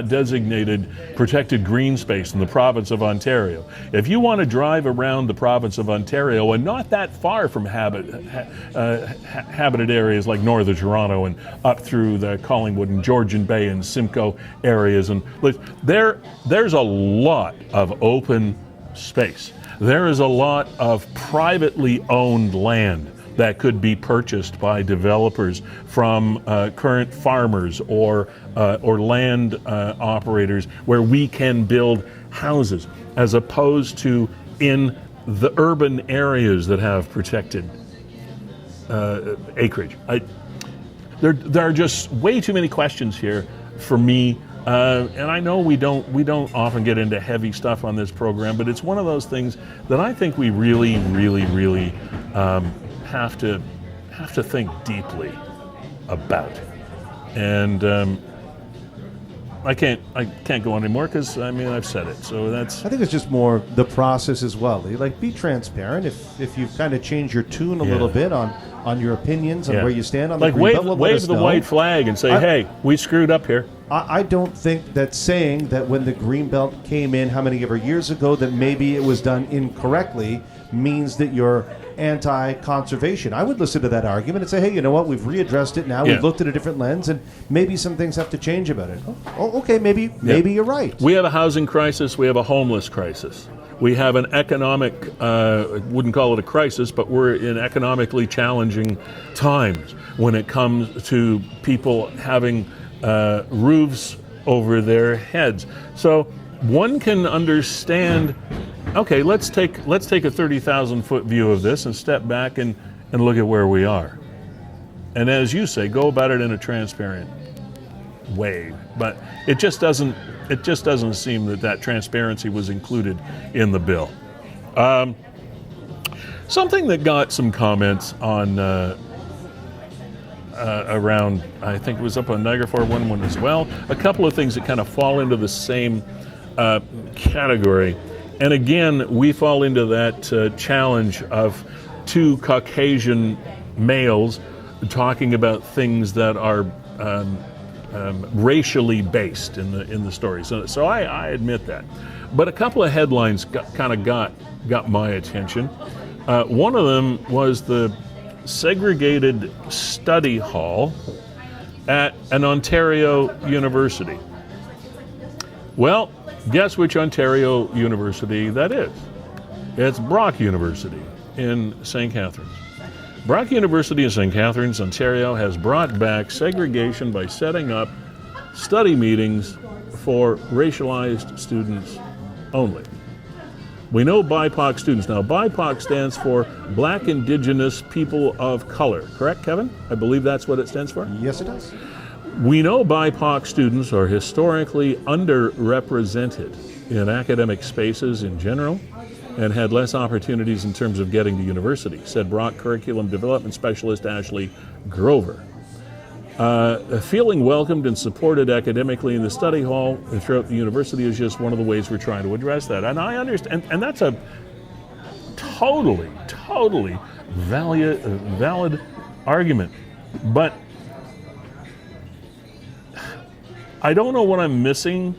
designated protected green space in the province of Ontario. If you want to drive around the province of Ontario, and not that far from habited areas like northern Toronto and up through the Collingwood and Georgian Bay and Simcoe areas, and there's a lot of open space. There is a lot of privately owned land that could be purchased by developers from current farmers or land operators, where we can build houses, as opposed to in the urban areas that have protected acreage. There are just way too many questions here for me. And I know we don't often get into heavy stuff on this program, but it's one of those things that I think we really, really, really have to think deeply about. And I can't go on anymore because I've said it. So that's. I think it's just more the process as well. Like, be transparent. If you've kind of changed your tune a little bit on your opinions and where you stand on the Greenbelt, wave the white flag and say, hey, we screwed up here. I don't think that saying that when the Greenbelt came in how many ever years ago that maybe it was done incorrectly means that you're anti-conservation. I would listen to that argument and say, hey, you know what? We've readdressed it now. We've looked at a different lens, and maybe some things have to change about it. Oh, okay, maybe you're right. We have a housing crisis. We have a homeless crisis. We have an economic, wouldn't call it a crisis, but we're in economically challenging times when it comes to people having roofs over their heads. So one can understand, okay, let's take a 30,000-foot view of this and step back and look at where we are. And as you say, go about it in a transparent way. But it just doesn't seem that transparency was included in the bill. Something that got some comments on around, I think it was up on Niagara 411 as well. A couple of things that kind of fall into the same category. And again, we fall into that challenge of two Caucasian males talking about things that are racially based in the story. So I admit that. But a couple of headlines got my attention. One of them was the segregated study hall at an Ontario university. Well, guess which Ontario university that is? It's Brock University in St. Catharines. Brock University in St. Catharines, Ontario has brought back segregation by setting up study meetings for racialized students only. We know BIPOC students. Now, BIPOC stands for Black Indigenous People of Color. Correct, Kevin? I believe that's what it stands for? Yes, it does. We know BIPOC students are historically underrepresented in academic spaces in general and had less opportunities in terms of getting to university, said Brock Curriculum Development Specialist Ashley Grover. Feeling welcomed and supported academically in the study hall and throughout the university is just one of the ways we're trying to address that. And I understand, and that's a totally valid argument. But I don't know what I'm missing,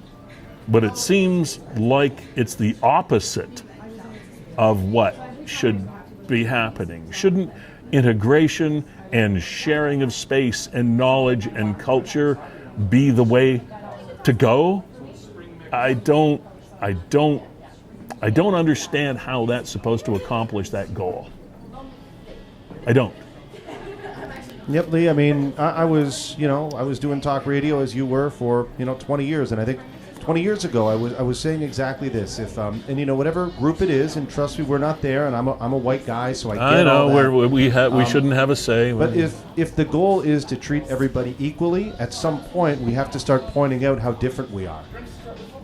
but it seems like it's the opposite of what should be happening. Shouldn't integration and sharing of space and knowledge and culture be the way to go? I don't understand how that's supposed to accomplish that goal. I don't. Yep, Lee. I mean, I was doing talk radio as you were for 20 years, and I think 20 years ago I was saying exactly this. If whatever group it is, and trust me, we're not there, and I'm a white guy, so I get all that. I know we shouldn't have a say. But if the goal is to treat everybody equally, at some point we have to start pointing out how different we are.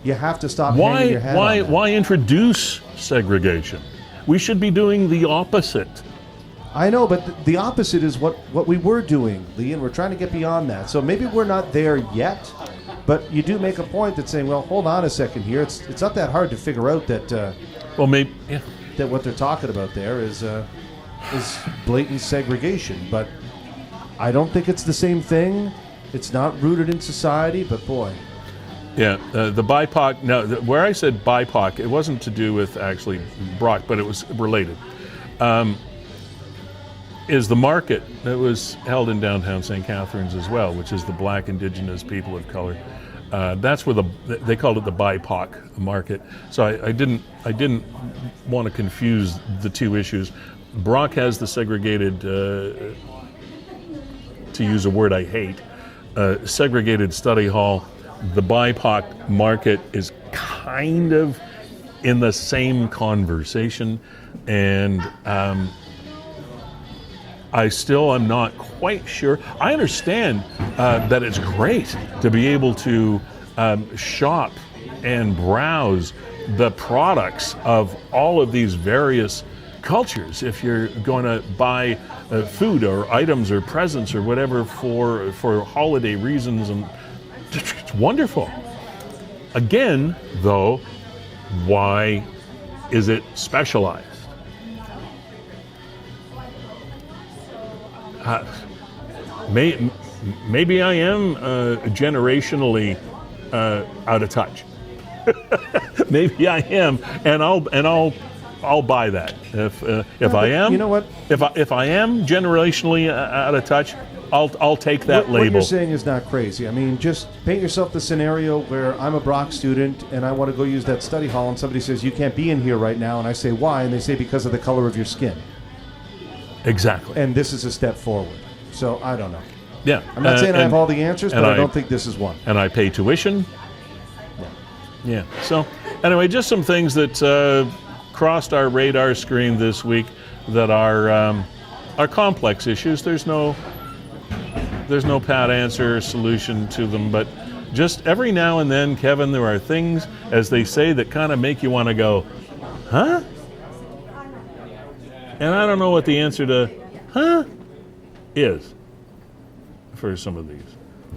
You have to stop hanging your head on that. Why introduce segregation? We should be doing the opposite. I know, but the opposite is what we were doing, Lee, and we're trying to get beyond that. So maybe we're not there yet, but you do make a point that's saying, well, hold on a second here. It's not that hard to figure out that that what they're talking about there is blatant segregation. But I don't think it's the same thing. It's not rooted in society, but boy. Yeah, the BIPOC, no, where I said BIPOC, it wasn't to do with actually Brock, but it was related. Is the market that was held in downtown St. Catharines as well, which is the Black Indigenous People of Color. That's where they called it the BIPOC market. So I didn't want to confuse the two issues. Brock has the segregated, to use a word I hate, segregated study hall. The BIPOC market is kind of in the same conversation, and I still am not quite sure. I understand that it's great to be able to shop and browse the products of all of these various cultures. If you're going to buy food or items or presents or whatever for holiday reasons, and it's wonderful. Again, though, why is it specialized? Maybe I am generationally out of touch. Maybe I am, and I'll buy that. If I am, you know what? If I am generationally out of touch, I'll take that label. What you're saying is not crazy. I mean, just paint yourself the scenario where I'm a Brock student and I want to go use that study hall, and somebody says you can't be in here right now, and I say why, and they say because of the color of your skin. Exactly. And this is a step forward. So I don't know. Yeah. I'm not saying I have all the answers, but I don't think this is one. And I pay tuition. Yeah. So anyway, just some things that crossed our radar screen this week that are complex issues. There's no pat answer or solution to them, but just every now and then, Kevin, there are things, as they say, that kind of make you want to go, huh? And I don't know what the answer to huh is for some of these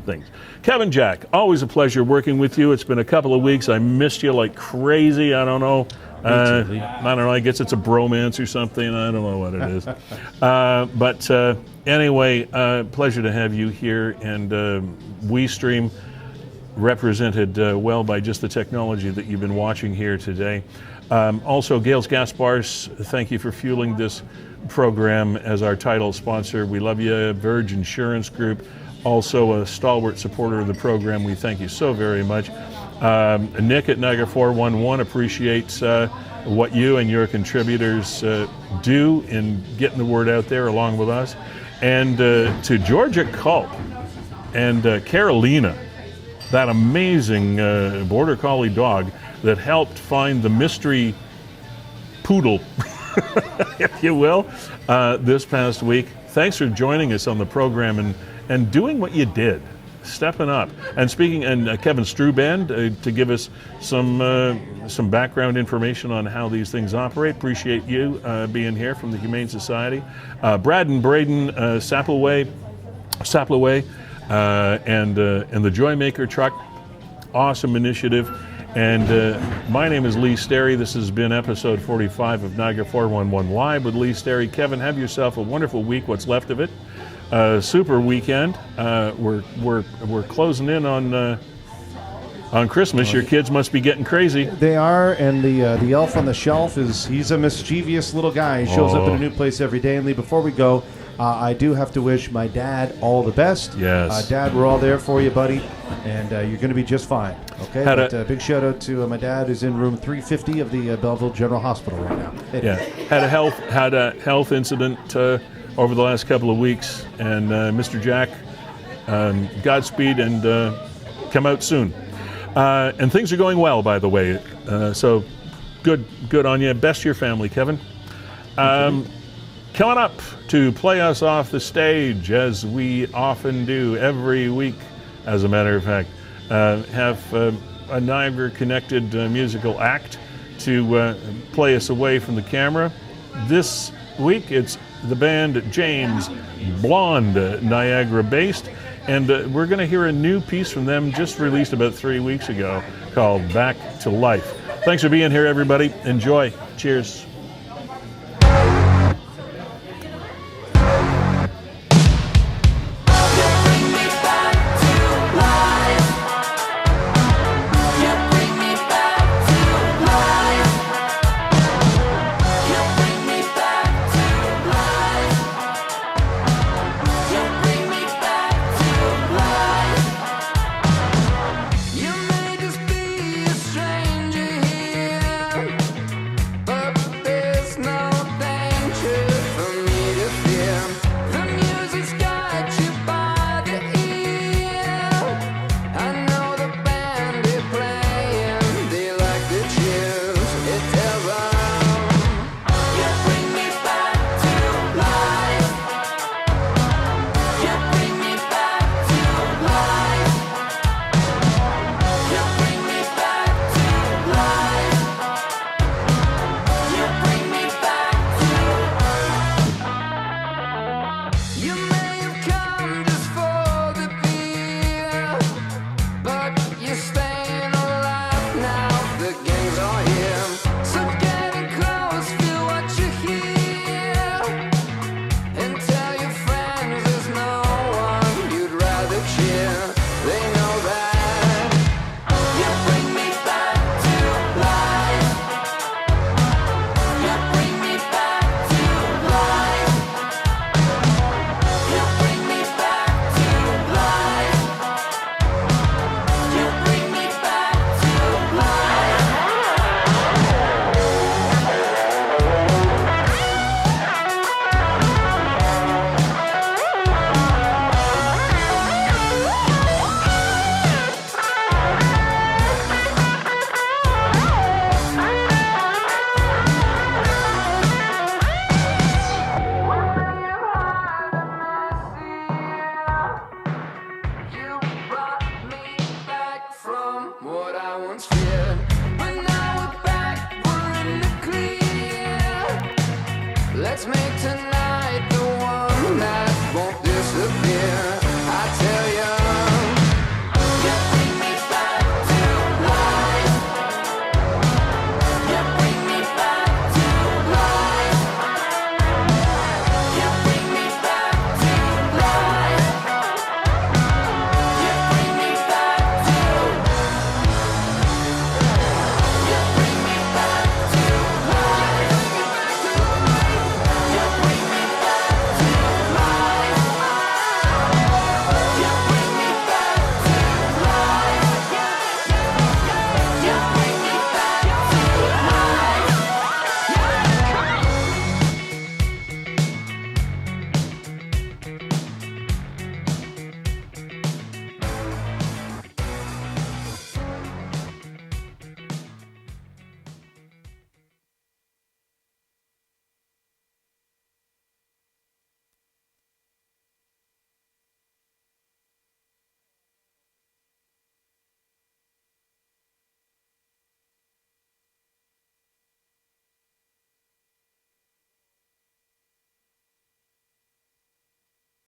things. Kevin Jack, always a pleasure working with you. It's been a couple of weeks. I missed you like crazy. I don't know. I don't know. I guess it's a bromance or something. I don't know what it is. But anyway, pleasure to have you here. And WeeStream represented well by just the technology that you've been watching here today. Also, Gales Gas Bars, thank you for fueling this program as our title sponsor. We love you. Verge Insurance Group, also a stalwart supporter of the program. We thank you so very much. Nick at Niagara 411 appreciates what you and your contributors do in getting the word out there along with us. And to Georgia Culp and Carolina, that amazing border collie dog that helped find the mystery poodle, if you will, this past week. Thanks for joining us on the program and doing what you did, stepping up. And speaking, and Kevin Strooband to give us some background information on how these things operate. Appreciate you being here from the Humane Society. Brayden of Brayden, Saplaway, and the Joymaker truck, awesome initiative. And my name is Lee Sterry. This has been episode 45 of Niagara 411 Live with Lee Sterry. Kevin, have yourself a wonderful week, what's left of it. Super weekend. We're closing in on Christmas. Your kids must be getting crazy. They are, and the elf on the shelf he's a mischievous little guy. He shows up in a new place every day. And Lee, before we go, I do have to wish my dad all the best. Yes. Dad, we're all there for you, buddy, and you're going to be just fine. Okay. But big shout out to my dad, who's in room 350 of the Belleville General Hospital right now. Yeah. Had a health incident over the last couple of weeks, and Mr. Jack, Godspeed, and come out soon. And things are going well, by the way. So good on you. Best to your family, Kevin. Coming up to play us off the stage, as we often do every week, as a matter of fact, have a Niagara-connected musical act to play us away from the camera. This week, it's the band James Blonde, Niagara-based, and we're going to hear a new piece from them just released about 3 weeks ago called Back to Life. Thanks for being here, everybody. Enjoy. Cheers.